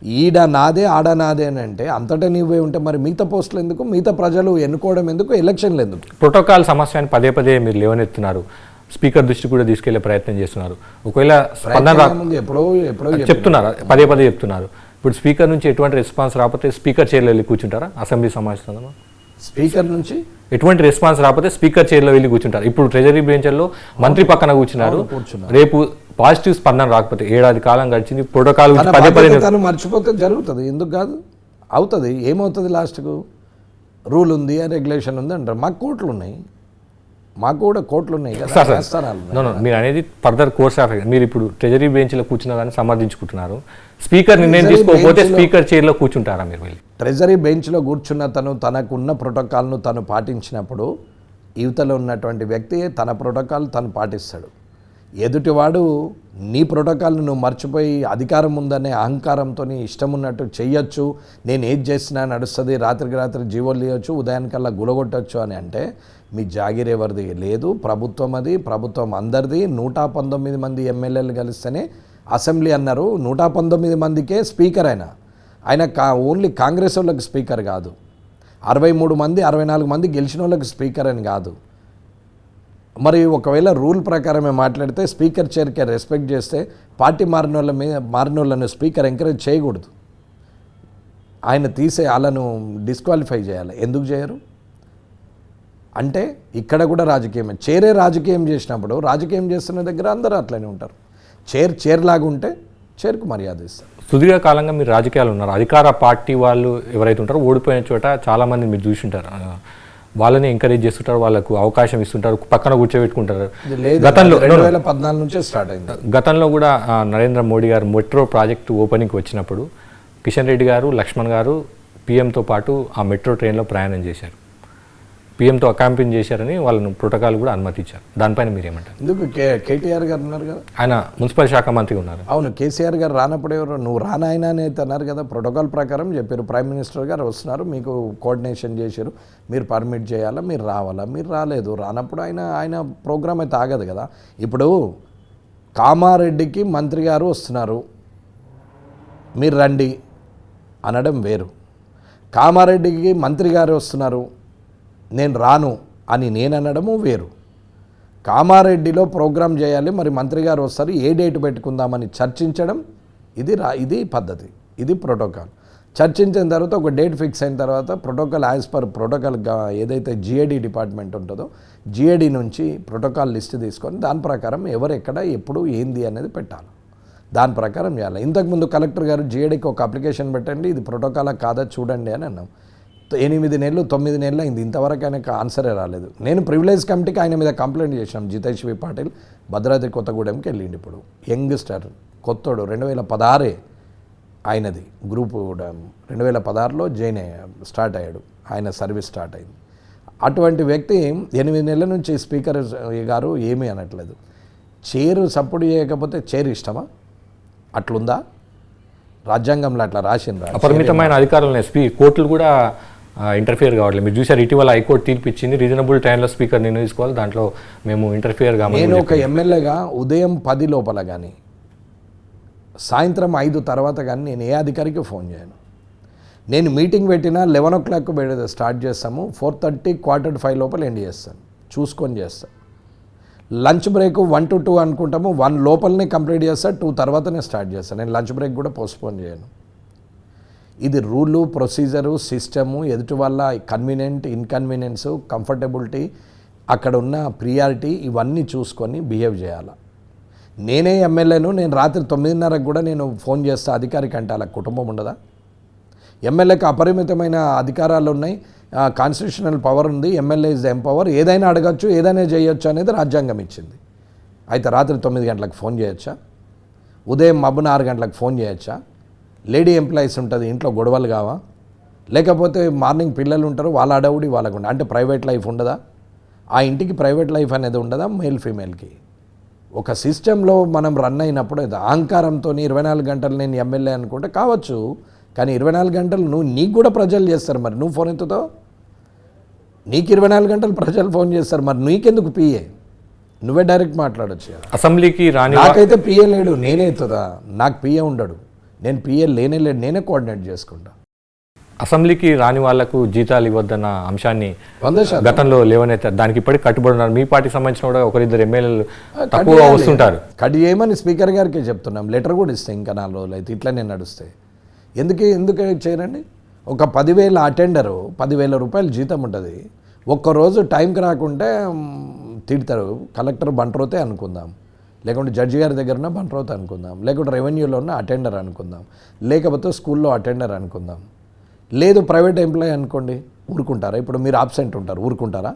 ఈడ నాదే ఆడ నాదే అని అంటే అంతటా నీవే ఉంటే మరి మిగతా పోస్టులు ఎందుకు, మిగతా ప్రజలు ఎన్నుకోవడం ఎందుకు, ఎలక్షన్లు ఎందుకు? ప్రోటోకాల్ సమస్యని పదే పదే మీరు లేవనెత్తున్నారు, స్పీకర్ దృష్టి కూడా తీసుకెళ్లే ప్రయత్నం చేస్తున్నారు. ఒకవేళ ఎప్పుడో చెప్తున్నారు, పదే పదే చెప్తున్నారు. ఇప్పుడు స్పీకర్ నుంచి ఎటువంటి రెస్పాన్స్ రాకపోతే స్పీకర్ చైర్లో వెళ్ళి కూర్చుంటారా అసెంబ్లీ సమావేశంలో? స్పీకర్ నుంచి ఎటువంటి రెస్పాన్స్ రాకపోతే స్పీకర్ చైర్లో వెళ్ళి కూర్చుంటారు. ఇప్పుడు ట్రెజరీ బెంచ్లో మంత్రి పక్కన కూర్చున్నారు, రేపు పాజిటివ్ స్పందన రాకపోతే, ఏడాది కాలం గడిచింది, ప్రోటోకాల్ పదే పదే మర్చిపోతే జరుగుతుంది, ఎందుకు కాదు, అవుతుంది. ఏమవుతుంది లాస్ట్కు? రూల్ ఉంది, రెగ్యులేషన్ ఉంది అంటారు. మాకు కోర్టులు ఉన్నాయి, మాకు కూడా కోర్టులు ఉన్నాయి కదా. మీరు అనేది ఫర్దర్ కోర్స్ ఆఫ్, మీరు ఇప్పుడు ట్రెజరీ బెంచ్లో కూర్చున్నారని సమర్థించుకుంటున్నారు. స్పీకర్ నిర్ణయం తీసుకోకపోతే స్పీకర్ చైర్లో కూర్చుంటారా మీరు వెళ్ళి? ట్రెజరీ బెంచ్లో కూర్చున్న తనకున్న ప్రోటోకాల్ను తను పాటించినప్పుడు యువతలో ఉన్నటువంటి వ్యక్తి తన ప్రోటోకాల్ తను పాటిస్తాడు. ఎదుటివాడు నీ ప్రోటోకాల్ను నువ్వు మర్చిపోయి అధికారం ఉందనే అహంకారంతో ఇష్టం ఉన్నట్టు చెయ్యొచ్చు, నేను ఏది చేసినా నడుస్తుంది, రాత్రికి రాత్రి జీవోలు తీయొచ్చు, ఉదయానికల్లా గులగొట్టచ్చు అని అంటే మీ జాగీర్ ఎవరిది లేదు, ప్రభుత్వం అది, ప్రభుత్వం అందరిది. 119 మంది ఎమ్మెల్యేలు కలిస్తేనే అసెంబ్లీ అన్నారు. 119 మందికే స్పీకర్ ఆయన ఓన్లీ కాంగ్రెస్ వాళ్ళకి స్పీకర్ కాదు, 63 మంది 64 మంది గెలిచిన వాళ్ళకి స్పీకర్ అని కాదు. మరి ఒకవేళ రూల్ ప్రకారమే మాట్లాడితే స్పీకర్ చైర్కి రెస్పెక్ట్ చేస్తే పార్టీ మారిన వాళ్ళను స్పీకర్ ఎంకరేజ్ చేయకూడదు, ఆయన తీసే వాళ్ళను డిస్క్వాలిఫై చేయాలి. ఎందుకు చేయరు అంటే ఇక్కడ కూడా రాజకీయమే. చైరే రాజకీయం చేసినప్పుడు రాజకీయం చేస్తున్న దగ్గర అందరూ అట్లనే ఉంటారు. చైర్ లాగా ఉంటే చైర్కు మర్యాద ఇస్తారు. సుదీర్ఘకాలంగా మీరు రాజకీయాలు ఉన్నారు, అధికార పార్టీ వాళ్ళు ఎవరైతే ఉంటారో ఓడిపోయిన చోట చాలామంది మీరు చూసింటారు, వాళ్ళని ఎంకరేజ్ చేస్తుంటారు, వాళ్ళకు అవకాశం ఇస్తుంటారు, పక్కన కూర్చోబెట్టుకుంటారు. గతంలో 2014 నుంచే స్టార్ట్ అయింది. గతంలో కూడా నరేంద్ర మోడీ గారు మెట్రో ప్రాజెక్టు ఓపెనింగ్కి వచ్చినప్పుడు కిషన్ రెడ్డి గారు, లక్ష్మణ్ గారు పీఎంతో పాటు ఆ మెట్రో ట్రైన్లో ప్రయాణం చేశారు, పీఎంతో అకాంపెయిన్ చేశారని వాళ్ళను ప్రోటోకాల్ కూడా అనుమతించారు. దానిపైన మీరు ఏమంటారు? ఎందుకు కేటీఆర్ గారు ఉన్నారు కదా, ఆయన మున్సిపల్ శాఖ మంత్రి ఉన్నారు. అవును, కేసీఆర్ గారు రానప్పుడు ఎవరు నువ్వు రానాయన అని అయితే అన్నారు కదా, ప్రోటోకాల్ ప్రకారం చెప్పారు. ప్రైమ్ మినిస్టర్ గారు వస్తున్నారు, మీకు కోఆర్డినేషన్ చేశారు, మీరు పర్మిట్ చేయాలా, మీరు రావాలా, మీరు రాలేదు. రానప్పుడు ఆయన ప్రోగ్రామ్ అయితే ఆగదు కదా. ఇప్పుడు కామారెడ్డికి మంత్రి గారు వస్తున్నారు, మీరు రండి అనడం వేరు. కామారెడ్డికి మంత్రి గారు వస్తున్నారు, నేను రాను అని నేను అనడము వేరు. కామారెడ్డిలో ప్రోగ్రాం చేయాలి, మరి మంత్రి గారు వస్తారు, ఏ డేట్ పెట్టుకుందామని చర్చించడం ఇది పద్ధతి, ఇది ప్రోటోకాల్. చర్చించిన తర్వాత ఒక డేట్ ఫిక్స్ అయిన తర్వాత ప్రోటోకాల్ యాజ్ పర్ ప్రోటోకాల్ ఏదైతే జిఏడి డిపార్ట్మెంట్ ఉంటుందో జిఏడి నుంచి ప్రోటోకాల్ లిస్ట్ తీసుకొని దాని ప్రకారం ఎవరెక్కడ ఎప్పుడు ఏంది అనేది పెట్టాలి, దాని ప్రకారం చేయాలి. ఇంతకుముందు కలెక్టర్ గారు జిఏడికి ఒక అప్లికేషన్ పెట్టండి, ఇది ప్రోటోకాలా కాదా చూడండి అని అన్నాం. 8 నెలలు 9 నెలలు అయింది, ఇంతవరకు ఆయనకు ఆన్సరే రాలేదు. నేను ప్రివిలేజ్ కమిటీకి ఆయన మీద కంప్లైంట్ చేసినాం. జితేష్ వి పాటిల్ భద్రాద్రి కొత్తగూడెంకి వెళ్ళిండి. ఇప్పుడు యంగ్స్టర్ కొత్తోడు 2016 ఆయనది గ్రూప్ 2016లో స్టార్ట్ అయ్యాడు, ఆయన సర్వీస్ స్టార్ట్ అయింది. అటువంటి వ్యక్తి 8 నెలల నుంచి స్పీకర్ గారు ఏమీ అనట్లేదు. చైర్ సపోర్ట్ చేయకపోతే చైర్ ఇష్టమా? అట్లుందా? రాజ్యాంగంలో అట్లా రాసిండ్రు. అపరిమితమైన అధికారులు కోర్టులు కూడా ఇంటర్ఫియర్ కావట్లేదు. మీరు చూసారు, ఇటీవల హైకోర్టు తీర్పు ఇచ్చింది, రీజనబుల్ టైంలో స్పీకర్ నిర్ణయం తీసుకోవాలి, దాంట్లో మేము ఇంటర్ఫియర్ కావాలి. నేను ఒక ఎమ్మెల్యేగా ఉదయం 10 లోపల కానీ సాయంత్రం 5 తర్వాత కానీ నేను ఏ అధికారికి ఫోన్ చేయను. నేను మీటింగ్ పెట్టినా 11 o'clock స్టార్ట్ చేస్తాము, 4:30 4:45 లోపల ఎండ్ చేస్తాను, చూసుకొని చేస్తాను. లంచ్ బ్రేక్ 1 to 2 అనుకుంటాము, 1 లోపలనే కంప్లీట్ చేస్తాను, 2 తర్వాతనే స్టార్ట్ చేస్తాను. నేను లంచ్ బ్రేక్ కూడా పోస్ట్పోన్ చేయను. ఇది రూలు, ప్రొసీజరు, సిస్టము, ఎదుటి వల్ల కన్వీనియంట్, ఇన్కన్వీనియన్స్, కంఫర్టబిలిటీ, అక్కడ ఉన్న ప్రియారిటీ, ఇవన్నీ చూసుకొని బిహేవ్ చేయాలి. నేనే ఎమ్మెల్యేను, నేను రాత్రి 9:30 కూడా నేను ఫోన్ చేస్తా అధికారికి అంటే అలా కుటుంబం ఉండదా? ఎమ్మెల్యేకి అపరిమితమైన అధికారాలు ఉన్నాయి, కాన్స్టిట్యూషనల్ పవర్ ఉంది, ఎమ్మెల్యే ఇస్ ఎంపవర్, ఏదైనా అడగచ్చు, ఏదైనా చేయొచ్చు అనేది రాజ్యాంగం ఇచ్చింది. అయితే రాత్రి 9 గంటలకు ఫోన్ చేయొచ్చా? ఉదయం మబ్బున 6 గంటలకు ఫోన్ చేయొచ్చా? లేడీ ఎంప్లాయీస్ ఉంటుంది, ఇంట్లో గొడవలు కావా? లేకపోతే మార్నింగ్ పిల్లలు ఉంటారు, వాళ్ళ అడవుడి వాళ్ళకు ఉండదు, అంటే ప్రైవేట్ లైఫ్ ఉండదా? ఆ ఇంటికి ప్రైవేట్ లైఫ్ అనేది ఉండదా మేల్ ఫీమేల్కి? ఒక సిస్టంలో మనం రన్ అయినప్పుడు అహంకారంతో 24 గంటలు నేను ఎమ్మెల్యే అనుకుంటే కావచ్చు, కానీ 24 గంటలు నీకు కూడా ప్రజలు చేస్తారు. మరి నువ్వు ఫోన్ ఎత్తుతావు, నీకు 24 గంటలు ప్రజలు ఫోన్ చేస్తారు, మరి నీకెందుకు పిఏ? నువ్వే డైరెక్ట్ మాట్లాడొచ్చు. అసెంబ్లీకి రాని నాకైతే పిఏ లేడు, నేనే ఎత్తుదా, నాకు పిఏ ఉండడు, నేను పిఏ లేనే నేనే కోఆర్డినేట్ చేసుకుంటా. అసెంబ్లీకి రాని వాళ్లకు జీతాలు ఇవ్వద్దన్న అంశాన్ని 100% గతంలో లేవనైతే దానికి ఇప్పటికి కట్టుబడి ఉన్నారు. మీ పార్టీకి సంబంధించిన కూడా ఒకరిద్దరు ఎమ్మెల్యేలు తక్కువ వస్తుంటారు. కట్ చేయమని స్పీకర్ గారికి చెప్తున్నాం, లెటర్ కూడా ఇస్తే ఇంకా 4 రోజులు అయితే ఇట్లనే నడుస్తే ఎందుకు చేయరండి? ఒక 10,000 అటెండరు 10,000 రూపాయలు జీతం ఉంటుంది, ఒక్కరోజు టైంకి రాకుంటే తిడతారు. కలెక్టర్ బంట్రోతే అనుకుందాం, లేకుంటే జడ్జి గారి దగ్గర ఉన్న బంట్రోతే అనుకుందాం, లేకుంటే రెవెన్యూలో ఉన్న అటెండర్ అనుకుందాం, లేకపోతే స్కూల్లో అటెండర్ అనుకుందాం, లేదు ప్రైవేట్ ఎంప్లాయీ అనుకోండి, ఊరుకుంటారా? ఇప్పుడు మీరు ఆబ్సెంట్ ఉంటారు, ఊరుకుంటారా?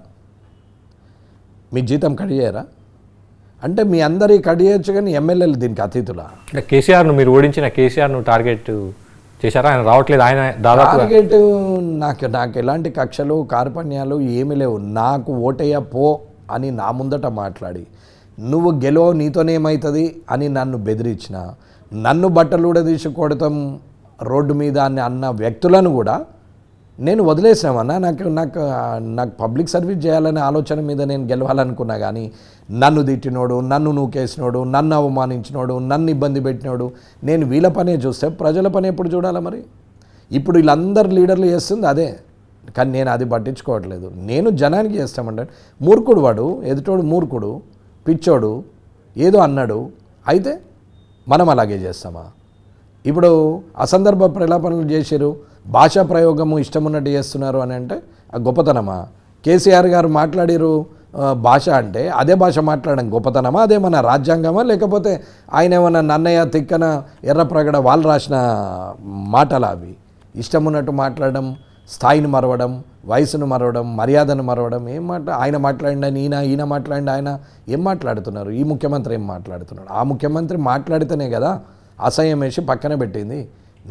మీ జీతం కట్ చేయరా? అంటే మీ అందరి కట్ చేయొచ్చు, కానీ ఎమ్మెల్యేలు దీనికి అతీతులా? అంటే కేసీఆర్ను మీరు ఓడించిన కేసీఆర్ను టార్గెట్ చేశారా? ఆయన రావట్లేదు, ఆయన దాదాపు టార్గెట్ నాకు ఎలాంటి కక్షలు కార్పణ్యాలు ఏమీ లేవు. నాకు ఓటయ్య పో అని నా ముందట మాట్లాడి నువ్వు గెలవ నీతోనేమవుతుంది అని నన్ను బెదిరించిన, నన్ను బట్టలు కూడా తీసి కొడతాం రోడ్డు మీద అని అన్న వ్యక్తులను కూడా నేను వదిలేసామన్నా. నాకు పబ్లిక్ సర్వీస్ చేయాలనే ఆలోచన మీద నేను గెలవాలనుకున్నా, కానీ నన్ను తిట్టినోడు, నన్ను నూకేసినోడు, నన్ను అవమానించినోడు, నన్ను ఇబ్బంది పెట్టినోడు, నేను వీళ్ళ పనే చూస్తే ప్రజల పని ఎప్పుడు చూడాలా? మరి ఇప్పుడు వీళ్ళందరు లీడర్లు చేస్తుంది అదే, కానీ నేను అది పట్టించుకోవట్లేదు. నేను జనానికి చేస్తామంటే మూర్ఖుడు వాడు, ఎదుటోడు మూర్ఖుడు, పిచ్చోడు, ఏదో అన్నాడు, అయితే మనం అలాగే చేస్తామా? ఇప్పుడు అసందర్భ ప్రలాపనలు చేశారు, భాషా ప్రయోగము ఇష్టం ఉన్నట్టు చేస్తున్నారు అని అంటే ఆ గొప్పతనమా? కేసీఆర్ గారు మాట్లాడారు భాష అంటే అదే భాష మాట్లాడడం గొప్పతనమా? అదే మన రాజ్యాంగమా? లేకపోతే ఆయన ఏమన్నా నన్నయ్య తిక్కన ఎర్రప్రగడ వాళ్ళు రాసిన మాటలు అవి? ఇష్టం ఉన్నట్టు మాట్లాడడం, స్థాయిని మరవడం, వయసును మరవడం, మర్యాదను మరవడం, ఏం ఆయన మాట్లాడిన ఈయన మాట్లాడిన ఆయన ఏం మాట్లాడుతున్నారు? ఈ ముఖ్యమంత్రి ఏం మాట్లాడుతున్నాడు? ఆ ముఖ్యమంత్రి మాట్లాడితేనే కదా అసహ్యం వేసి పక్కన పెట్టింది.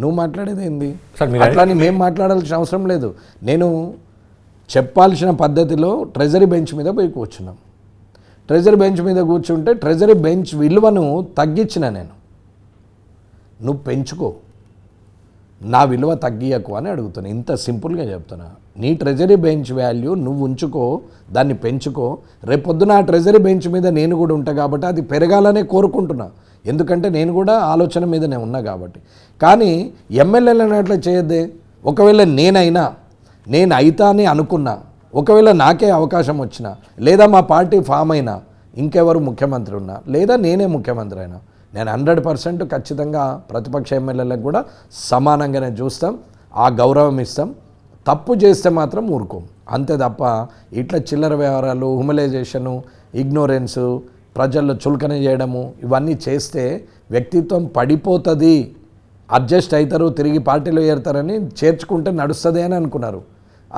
నువ్వు మాట్లాడేది ఏంది? అట్లాని మేము మాట్లాడాల్సిన అవసరం లేదు. నేను చెప్పాల్సిన పద్ధతిలో ట్రెజరీ బెంచ్ మీద పోయి కూర్చున్నాం. ట్రెజరీ బెంచ్ మీద కూర్చుంటే ట్రెజరీ బెంచ్ విలువను తగ్గించిన నేను, నువ్వు పెంచుకో, నా విలువ తగ్గియకు అని అడుగుతున్నా. ఇంత సింపుల్గా చెప్తున్నా. నీ ట్రెజరీ బెంచ్ వాల్యూ నువ్వు ఉంచుకో, దాన్ని పెంచుకో. రేపొద్దున ఆ ట్రెజరీ బెంచ్ మీద నేను కూడా ఉంటా కాబట్టి అది పెరగాలనే కోరుకుంటున్నా, ఎందుకంటే నేను కూడా ఆలోచన మీదనే ఉన్నా కాబట్టి. కానీ ఎమ్మెల్యేలను అట్లా చేయొద్దే. ఒకవేళ నేను అయితా అని అనుకున్నా, ఒకవేళ నాకే అవకాశం వచ్చినా, లేదా మా పార్టీ ఫామ్ అయినా, ఇంకెవరు ముఖ్యమంత్రి ఉన్నా, లేదా నేనే ముఖ్యమంత్రి అయినా, నేను 100% ఖచ్చితంగా ప్రతిపక్ష ఎమ్మెల్యేలకు కూడా సమానంగానే చూస్తాం, ఆ గౌరవం ఇస్తాం. తప్పు చేస్తే మాత్రం ఊరుకోం, అంతే తప్ప ఇట్లా చిల్లర వ్యవహారాలు, హ్యూమలైజేషను, ఇగ్నోరెన్సు, ప్రజల్లో చులకన చేయడము, ఇవన్నీ చేస్తే వ్యక్తిత్వం పడిపోతుంది. అడ్జస్ట్ అవుతారు, తిరిగి పార్టీలో చేరుతారని చేర్చుకుంటే నడుస్తుంది అని అనుకున్నారు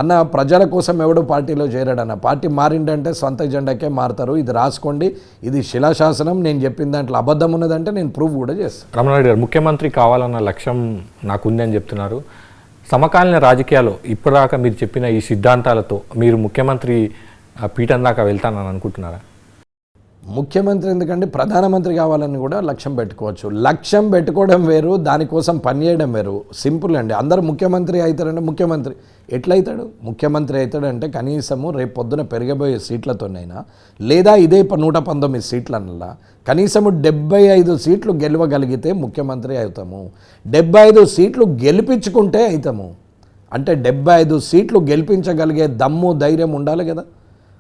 అన్న. ప్రజల కోసం ఎవడో పార్టీలో చేరాడన్న. పార్టీ మారిందంటే సొంత జెండాకే మారుతారు. ఇది రాసుకోండి, ఇది శిలాశాసనం. నేను చెప్పిన దాంట్లో అబద్ధం ఉన్నదంటే నేను ప్రూవ్ కూడా చేస్తాను. రమణారెడ్డి గారు, ముఖ్యమంత్రి కావాలన్న లక్ష్యం నాకుంది అని చెప్తున్నారు. సమకాలీన రాజకీయాలు ఇప్పటిదాకా మీరు చెప్పిన ఈ సిద్ధాంతాలతో మీరు ముఖ్యమంత్రి పీఠం దాకా వెళ్తానని అనుకుంటున్నారా? ముఖ్యమంత్రి ఎందుకంటే ప్రధానమంత్రి కావాలని కూడా లక్ష్యం పెట్టుకోవచ్చు. లక్ష్యం పెట్టుకోవడం వేరు, దానికోసం పనిచేయడం వేరు. సింపుల్ అండి. అందరూ ముఖ్యమంత్రి అవుతారంటే ముఖ్యమంత్రి ఎట్లయితాడు? ముఖ్యమంత్రి అవుతాడంటే కనీసము రేపు పొద్దున పెరగబోయే సీట్లతోనైనా, లేదా ఇదే 119 సీట్లనల్లా కనీసము 75 సీట్లు గెలవగలిగితే ముఖ్యమంత్రి అవుతాము. 75 సీట్లు గెలిపించుకుంటే అవుతాము. అంటే 75 సీట్లు గెలిపించగలిగే దమ్ము ధైర్యం ఉండాలి కదా,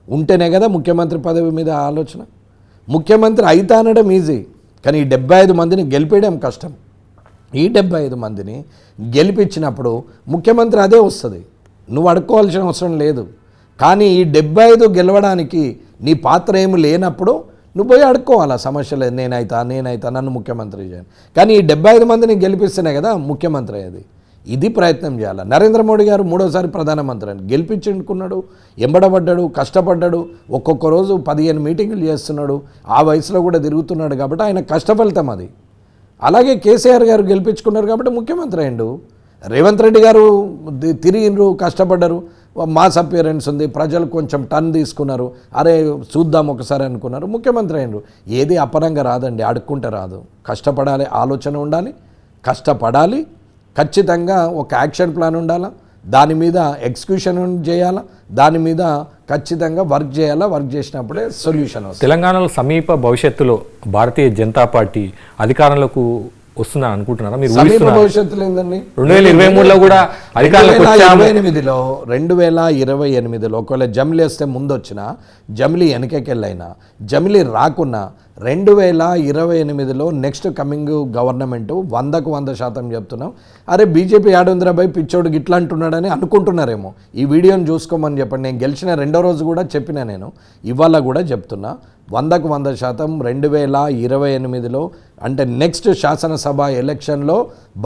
ఉంటేనే కదా ముఖ్యమంత్రి పదవి మీద ఆలోచన. ముఖ్యమంత్రి అయితా అనడం ఈజీ, కానీ ఈ 75 మందిని గెలిపేయడం కష్టం. ఈ 75 మందిని గెలిపించినప్పుడు ముఖ్యమంత్రి అదే వస్తుంది, నువ్వు అడుక్కోవాల్సిన అవసరం లేదు. కానీ ఈ 75 గెలవడానికి నీ పాత్ర ఏమి లేనప్పుడు నువ్వు పోయి అడుక్కోవాలా, సమస్య లేదు, నేనైతా నన్ను ముఖ్యమంత్రి చేయను. కానీ ఈ 75 మందిని గెలిపిస్తేనే కదా ముఖ్యమంత్రి అయ్యేది. ఇది ప్రయత్నం చేయాలి. నరేంద్ర మోడీ గారు 3వ ప్రధానమంత్రి అని గెలిపించుకున్నాడు, ఎంబడబడ్డాడు, కష్టపడ్డాడు, ఒక్కొక్క రోజు 15 మీటింగులు చేస్తున్నాడు, ఆ వయసులో కూడా తిరుగుతున్నాడు కాబట్టి ఆయన కష్టఫలితం అది. అలాగే కేసీఆర్ గారు గెలిపించుకున్నారు కాబట్టి ముఖ్యమంత్రి అయ్యిండు. రేవంత్ రెడ్డి గారు తిరిగినరు, కష్టపడ్డారు, మాస్ అపియరెన్స్ ఉంది, ప్రజలు కొంచెం టర్న్ తీసుకున్నారు, అరే చూద్దాం ఒకసారి అనుకున్నారు, ముఖ్యమంత్రి అయినరు. ఏది అపరంగా రాదండి, అడుక్కుంటే రాదు. కష్టపడాలి, ఆలోచన ఉండాలి, కష్టపడాలి, ఖచ్చితంగా ఒక యాక్షన్ ప్లాన్ ఉండాలా, దాని మీద ఎగ్జిక్యూషన్ చేయాలా, దాని మీద ఖచ్చితంగా వర్క్ చేయాలా. వర్క్ చేసినప్పుడే సొల్యూషన్ వస్తుంది. తెలంగాణలో సమీప భవిష్యత్తులో భారతీయ జనతా పార్టీ అధికారంలోకి వస్తుందని అనుకుంటున్నారా మీరు? సమీప భవిష్యత్తులో ఏందండి, 2023లో కూడా అధికారంలోకి 2028లో ఒకవేళ జమిలీ వస్తే ముందు వచ్చినా, జమిలీ వెనకకెళ్ళైనా, జమిలీ రాకున్నా 2028లో నెక్స్ట్ కమింగ్ గవర్నమెంట్ 100% చెప్తున్నాం. అరే బీజేపీ ఏడుందిరాబాయ్ పిచ్చోడు గిట్లా అంటున్నాడని అనుకుంటున్నారేమో. ఈ వీడియోని చూసుకోమని చెప్పండి. నేను గెలిచిన 2వ రోజు కూడా చెప్పినా, నేను ఇవాళ కూడా చెప్తున్నా, 100% 2028లో అంటే నెక్స్ట్ శాసనసభ ఎలక్షన్లో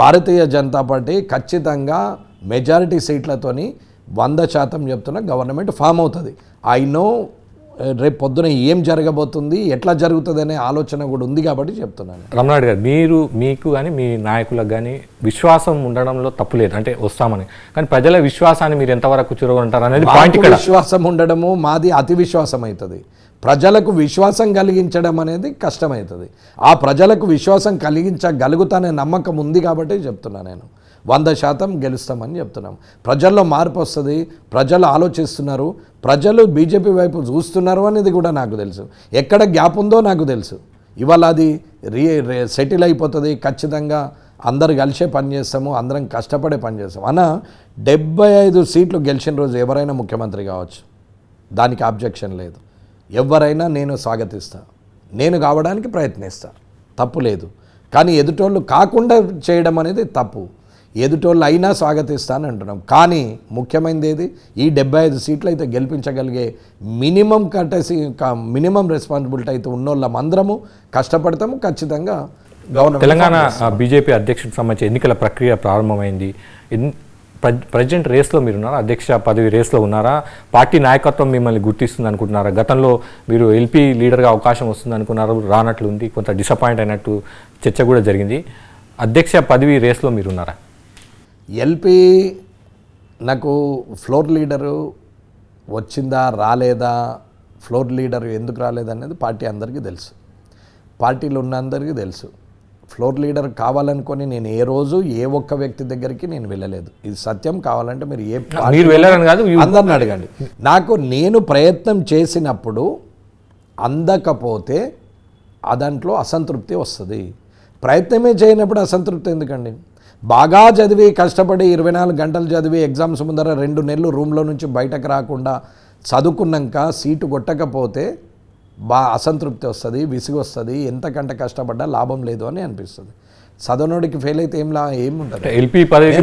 భారతీయ జనతా పార్టీ ఖచ్చితంగా మెజారిటీ సీట్లతోని 100% చెప్తున్నా గవర్నమెంట్ ఫామ్ అవుతుంది. ఐ నో రేపు పొద్దున ఏం జరగబోతుంది, ఎట్లా జరుగుతుంది అనే ఆలోచన కూడా ఉంది కాబట్టి చెప్తున్నాను. రమణారెడ్డి గారు, మీకు కానీ మీ నాయకులకు కానీ విశ్వాసం ఉండడంలో తప్పు లేదు, అంటే వస్తామని. కానీ ప్రజల విశ్వాసాన్ని మీరు ఎంతవరకు చురగొంటారు అనేది పాయింట్. ఇక్కడ విశ్వాసం ఉండడము మాది అతి విశ్వాసం అవుతుంది. ప్రజలకు విశ్వాసం కలిగించడం అనేది కష్టమవుతుంది. ఆ ప్రజలకు విశ్వాసం కలిగించగలుగుతానే నమ్మకం ఉంది కాబట్టి చెప్తున్నా నేను 100% గెలుస్తామని చెప్తున్నాం. ప్రజల్లో మార్పు వస్తుంది, ప్రజలు ఆలోచిస్తున్నారు, ప్రజలు బీజేపీ వైపు చూస్తున్నారు అనేది కూడా నాకు తెలుసు. ఎక్కడ గ్యాప్ ఉందో నాకు తెలుసు. ఇవాళ అది సెటిల్ అయిపోతుంది. ఖచ్చితంగా అందరు కలిసే పనిచేస్తాము, అందరం కష్టపడే పనిచేస్తాం. అన్న 75 సీట్లు గెలిచిన రోజు ఎవరైనా ముఖ్యమంత్రి కావచ్చు, దానికి ఆబ్జెక్షన్ లేదు. ఎవరైనా నేను స్వాగతిస్తా, నేను కావడానికి ప్రయత్నిస్తా, తప్పు లేదు. కానీ ఎదుటోళ్ళు కాకుండా చేయడం అనేది తప్పు. ఎదుటోళ్ళు అయినా స్వాగతిస్తాను అంటున్నాం. కానీ ముఖ్యమైనది ఏది, ఈ 75 సీట్లు అయితే గెలిపించగలిగే మినిమం రెస్పాన్సిబిలిటీ అయితే ఉన్నోళ్ళం అందరము కష్టపడతాము. ఖచ్చితంగా తెలంగాణ బీజేపీ అధ్యక్షుడికి సంబంధించి ఎన్నికల ప్రక్రియ ప్రారంభమైంది. ప్రెసిడెంట్ రేస్లో మీరు ఉన్నారా? అధ్యక్ష పదవి రేస్లో ఉన్నారా? పార్టీ నాయకత్వం మిమ్మల్ని గుర్తిస్తుంది అనుకుంటున్నారా? గతంలో మీరు ఎల్పీ లీడర్గా అవకాశం వస్తుంది అనుకున్నారు, రానట్లుంది, కొంత డిసప్పాయింట్ అయినట్టు చర్చ కూడా జరిగింది. అధ్యక్ష పదవి రేస్లో మీరు ఉన్నారా? ఎల్పీ నాకు ఫ్లోర్ లీడరు వచ్చిందా రాలేదా, ఫ్లోర్ లీడర్ ఎందుకు రాలేదనేది పార్టీ అందరికీ తెలుసు, పార్టీలో ఉన్న అందరికీ తెలుసు. ఫ్లోర్ లీడర్ కావాలనుకొని నేను ఏ రోజు ఏ ఒక్క వ్యక్తి దగ్గరికి నేను వెళ్ళలేదు. ఇది సత్యం. కావాలంటే మీరు వెళ్ళారని కాదు, అందరిని అడగండి. నేను ప్రయత్నం చేసినప్పుడు అందకపోతే దాంట్లో అసంతృప్తి వస్తుంది. ప్రయత్నమే చేయనప్పుడు అసంతృప్తి ఎందుకండి? బాగా చదివి కష్టపడి 24 గంటలు చదివి ఎగ్జామ్స్ ముందర 2 నెలలు రూమ్లో నుంచి బయటకు రాకుండా చదువుకున్నాక సీటు కొట్టకపోతే అసంతృప్తి వస్తుంది, విసుగు వస్తుంది, ఎంతకంటే కష్టపడ్డా లాభం లేదు అని అనిపిస్తుంది. చదవనోడికి ఫెయిల్ అయితే ఏముంటుంది? ఎల్పీ పదవికి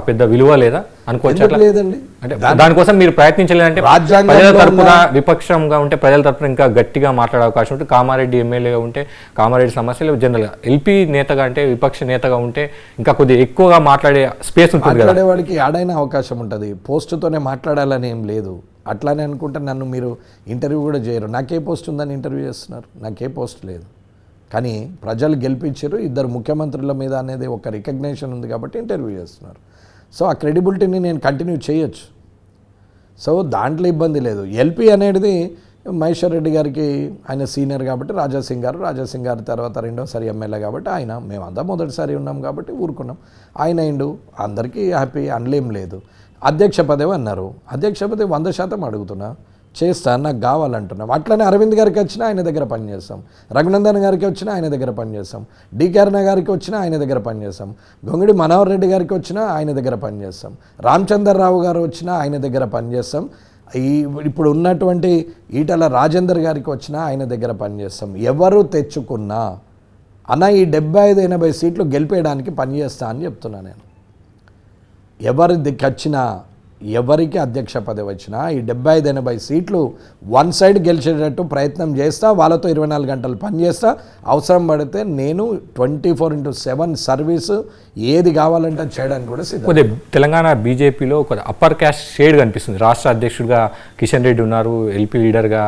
పెద్ద విలువ లేదా అనుకోవచ్చు? లేదండి. అంటే దానికోసం మీరు ప్రయత్నించలేదంటే ప్రజల తరపున విపక్షంగా ఉంటే ప్రజల తరపున ఇంకా గట్టిగా మాట్లాడే అవకాశం ఉంటుంది. కామారెడ్డి ఎమ్మెల్యేగా ఉంటే కామారెడ్డి సమస్యలు జనరల్గా, ఎల్పీ నేతగా అంటే విపక్ష నేతగా ఉంటే ఇంకా కొద్దిగా ఎక్కువగా మాట్లాడే స్పేస్ ఉంటుంది కదా. మాట్లాడేవాడికి ఆడైన అవకాశం ఉంటుంది. పోస్టుతోనే మాట్లాడాలని ఏం లేదు. అట్లానే అనుకుంటే నన్ను మీరు ఇంటర్వ్యూ కూడా చేయరు. నాకే పోస్ట్ ఉందని ఇంటర్వ్యూ చేస్తున్నారు? నాకే పోస్ట్ లేదు. కానీ ప్రజలు గెలిపించారు, 2 ముఖ్యమంత్రుల మీద అనేది ఒక రికగ్నేషన్ ఉంది కాబట్టి ఇంటర్వ్యూ చేస్తున్నారు. సో ఆ క్రెడిబిలిటీని నేను కంటిన్యూ చేయొచ్చు. సో దాంట్లో ఇబ్బంది లేదు. ఎల్పీ అనేది మహేశ్వర్ రెడ్డి గారికి ఆయన సీనియర్ కాబట్టి రాజాసింగ్ గారు తర్వాత 2వసారి ఎమ్మెల్యే కాబట్టి ఆయన, మేమంతా మొదటిసారి ఉన్నాం కాబట్టి ఊరుకున్నాం. ఆయన అయిండు, అందరికీ హ్యాపీ, అనలేం లేదు. అధ్యక్ష పదవి అన్నారు, అధ్యక్ష పదవి 100% అడుగుతున్నా, చేస్తా, నాకు కావాలంటున్నాం. అట్లనే అరవింద్ గారికి వచ్చినా ఆయన దగ్గర పనిచేస్తాం, రఘునందన్ గారికి వచ్చినా ఆయన దగ్గర పనిచేస్తాం, డికే అరుణ గారికి వచ్చినా ఆయన దగ్గర పనిచేస్తాం, గొంగిడి మనోహర్ రెడ్డి గారికి వచ్చినా ఆయన దగ్గర పనిచేస్తాం, రామచంద్రరావు గారు వచ్చినా ఆయన దగ్గర పనిచేస్తాం, ఇప్పుడు ఉన్నటువంటి ఈటల రాజేందర్ గారికి వచ్చినా ఆయన దగ్గర పనిచేస్తాం. ఎవరు తెచ్చుకున్నా అన్న ఈ 75-80 సీట్లు గెలిపేయడానికి పనిచేస్తా అని చెప్తున్నా నేను. ఎవరి దిక్కొచ్చినా ఎవరికి అధ్యక్ష పదవి వచ్చినా ఈ 75-80 సీట్లు వన్ సైడ్ గెలిచేటట్టు ప్రయత్నం చేస్తా, వాళ్ళతో 24 గంటలు పనిచేస్తా, అవసరం పడితే నేను 24/7 సర్వీసు ఏది కావాలంటే చేయడానికి కూడా సిద్ధం. కొద్దిగా తెలంగాణ బీజేపీలో ఒక అప్పర్ క్యాస్ట్ షేడ్ కనిపిస్తుంది. రాష్ట్ర అధ్యక్షుడిగా కిషన్ రెడ్డి ఉన్నారు, ఎల్పీ లీడర్గా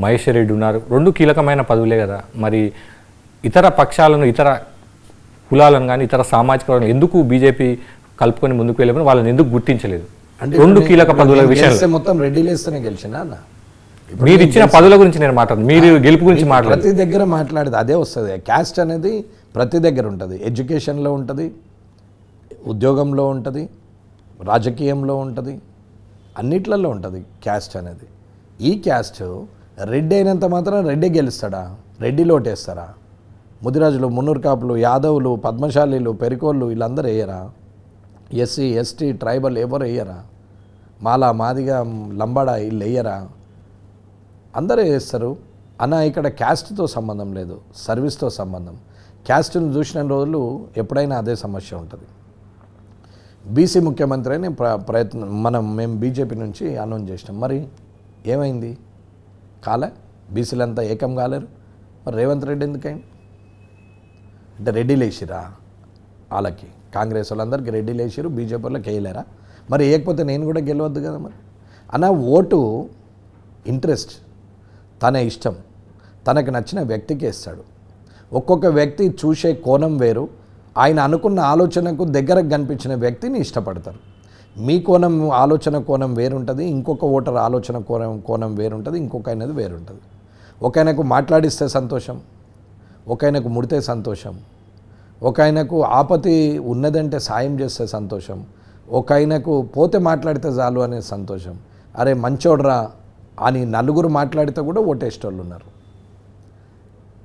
మహేశ్వర్ రెడ్డి ఉన్నారు. రెండు కీలకమైన పదవులే కదా. మరి ఇతర పక్షాలను, ఇతర కులాలను కానీ ఇతర సామాజిక వర్గాలను ఎందుకు బీజేపీ కలుపుకొని ముందుకు వెళ్ళిపోయిన వాళ్ళని ఎందుకు గుర్తించలేదు? రెండు కీలక పదవుల విషయంలో మొత్తం రెడ్డిలేస్తేనే గెలిచినా అన్న. మీరు ఇచ్చిన పదవుల గురించి నేను మాట్లాడుతున్నాను, మీరు గెలుపు గురించి మాట్లాడారు. ప్రతి దగ్గర మాట్లాడేది అదే వస్తుంది. క్యాస్ట్ అనేది ప్రతి దగ్గర ఉంటుంది. ఎడ్యుకేషన్లో ఉంటుంది, ఉద్యోగంలో ఉంటుంది, రాజకీయంలో ఉంటుంది, అన్నిట్లలో ఉంటుంది క్యాస్ట్ అనేది. ఈ క్యాస్ట్ రెడ్డి అయినంత మాత్రం రెడ్డి గెలుస్తాడా? రెడ్డిలో ఓటేస్తారా? ముదిరాజులు, మున్నూరు కాపులు, యాదవులు, పద్మశాలీలు, పెరికోళ్ళు వీళ్ళందరూ వేయరా? ఎస్సీ, ఎస్టీ, ట్రైబల్ ఎవరు వేయరా? మాలా, మాదిగా, లంబాడా వీళ్ళు వేయరా? అందరూ వేస్తారు అన్న. ఇక్కడ క్యాస్ట్తో సంబంధం లేదు, సర్వీస్తో సంబంధం. క్యాస్ట్ను చూసిన రోజులు ఎప్పుడైనా అదే సమస్య ఉంటుంది. బీసీ ముఖ్యమంత్రి అని ప్రయత్నం మేము బీజేపీ నుంచి అనౌన్స్ చేసినాం. మరి ఏమైంది? కాలే. బీసీలంతా ఏకం కాలేరు. మరి రేవంత్ రెడ్డి ఎందుకైంది అంటే రెడ్డిలు వేసిరా వాళ్ళకి? కాంగ్రెస్ వాళ్ళందరికీ రెడ్డిలు వేసిరు, బీజేపీ వాళ్ళకి వేయలేరా? మరి వేయకపోతే నేను కూడా గెలవద్దు కదా మరి అన్న. ఓటు ఇంట్రెస్ట్, తన ఇష్టం, తనకు నచ్చిన వ్యక్తికి వేస్తాడు. ఒక్కొక్క వ్యక్తి చూసే కోణం వేరు. ఆయన అనుకున్న ఆలోచనకు దగ్గరకు కనిపించిన వ్యక్తిని ఇష్టపడతారు. మీ కోణం, ఆలోచన కోణం వేరుంటుంది, ఇంకొక ఓటర్ ఆలోచన కోణం వేరుంటుంది, ఇంకొక ఆయనది వేరుంటుంది. ఒక ఆయనకు మాట్లాడిస్తే సంతోషం, ఒక ఆయనకు ముడితే సంతోషం, ఒక ఆయనకు ఆపతి ఉన్నదంటే సాయం చేస్తే సంతోషం, ఒక ఆయనకు పోతే మాట్లాడితే చాలు అనే సంతోషం. అరే మంచోడ్రా అని నలుగురు మాట్లాడితే కూడా ఓటేసేటోళ్ళు ఉన్నారు.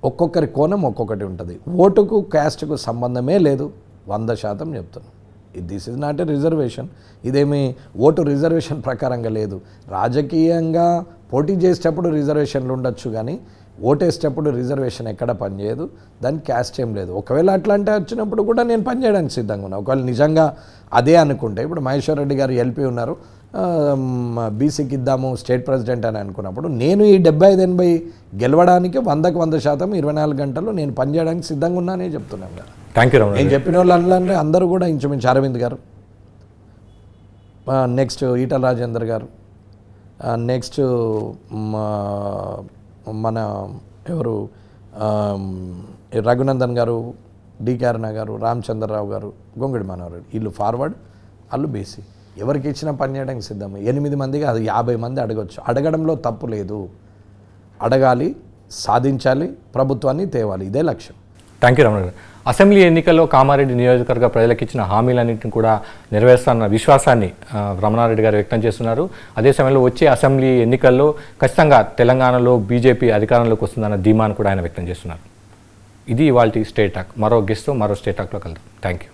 ఒక్కొక్కరి కోణం ఒక్కొక్కటి ఉంటుంది. ఓటుకు క్యాస్ట్కు సంబంధమే లేదు. 100% చెప్తున్నాను. This is not a reservation. ఇదేమి ఓటు రిజర్వేషన్ ప్రకారంగా లేదు. రాజకీయంగా పోటీ చేసేటప్పుడు రిజర్వేషన్లు ఉండొచ్చు, కానీ ఓటేసేటప్పుడు రిజర్వేషన్ ఎక్కడ పనిచేయదు. దానికి క్యాస్ట్ ఏం లేదు. ఒకవేళ అట్లా అంటే వచ్చినప్పుడు కూడా నేను పనిచేయడానికి సిద్ధంగా ఉన్నాను. ఒకవేళ నిజంగా అదే అనుకుంటే, ఇప్పుడు మహేశ్వర్ రెడ్డి గారు ఎల్పీ ఉన్నారు, బీసీకి ఇద్దాము స్టేట్ ప్రెసిడెంట్ అని అనుకున్నప్పుడు నేను ఈ 75-80 గెలవడానికి 100% 24 గంటలు నేను పనిచేయడానికి సిద్ధంగా ఉన్నానే చెప్తున్నాను కదా. Thank you Ramana. నేను చెప్పిన వాళ్ళు అంటే అందరూ కూడా ఇంచుమించు అరవింద్ గారు, నెక్స్ట్ ఈటల రాజేందర్ గారు, నెక్స్ట్ మన ఎవరు రఘునందన్ గారు, డికే అరుణ గారు, రామచంద్రరావు గారు, గొంగిడి మనోహర్, వీళ్ళు ఫార్వర్డ్, వాళ్ళు బీసీ. ఎవరికి ఇచ్చినా పని చేయడానికి సిద్ధం. 8 మందిగా అది 50 మంది అడగచ్చు. అడగడంలో తప్పు లేదు. అడగాలి, సాధించాలి, ప్రభుత్వాన్ని తేవాలి. ఇదే లక్ష్యం. థ్యాంక్ యూ రమణ గారు. అసెంబ్లీ ఎన్నికల్లో కామారెడ్డి నియోజకవర్గ ప్రజలకు ఇచ్చిన హామీలన్నింటిని కూడా నెరవేరుస్తున్న విశ్వాసాన్ని రమణారెడ్డి గారు వ్యక్తం చేస్తున్నారు. అదే సమయంలో వచ్చే అసెంబ్లీ ఎన్నికల్లో ఖచ్చితంగా తెలంగాణలో బీజేపీ అధికారంలోకి వస్తుందన్న ధీమాను కూడా ఆయన వ్యక్తం చేస్తున్నారు. ఇది ఇవాల్టి స్టేట్ టాక్. మరో గెస్ట్తో మరో స్టేట్ టాక్లో కలుద్దాం. Thank you.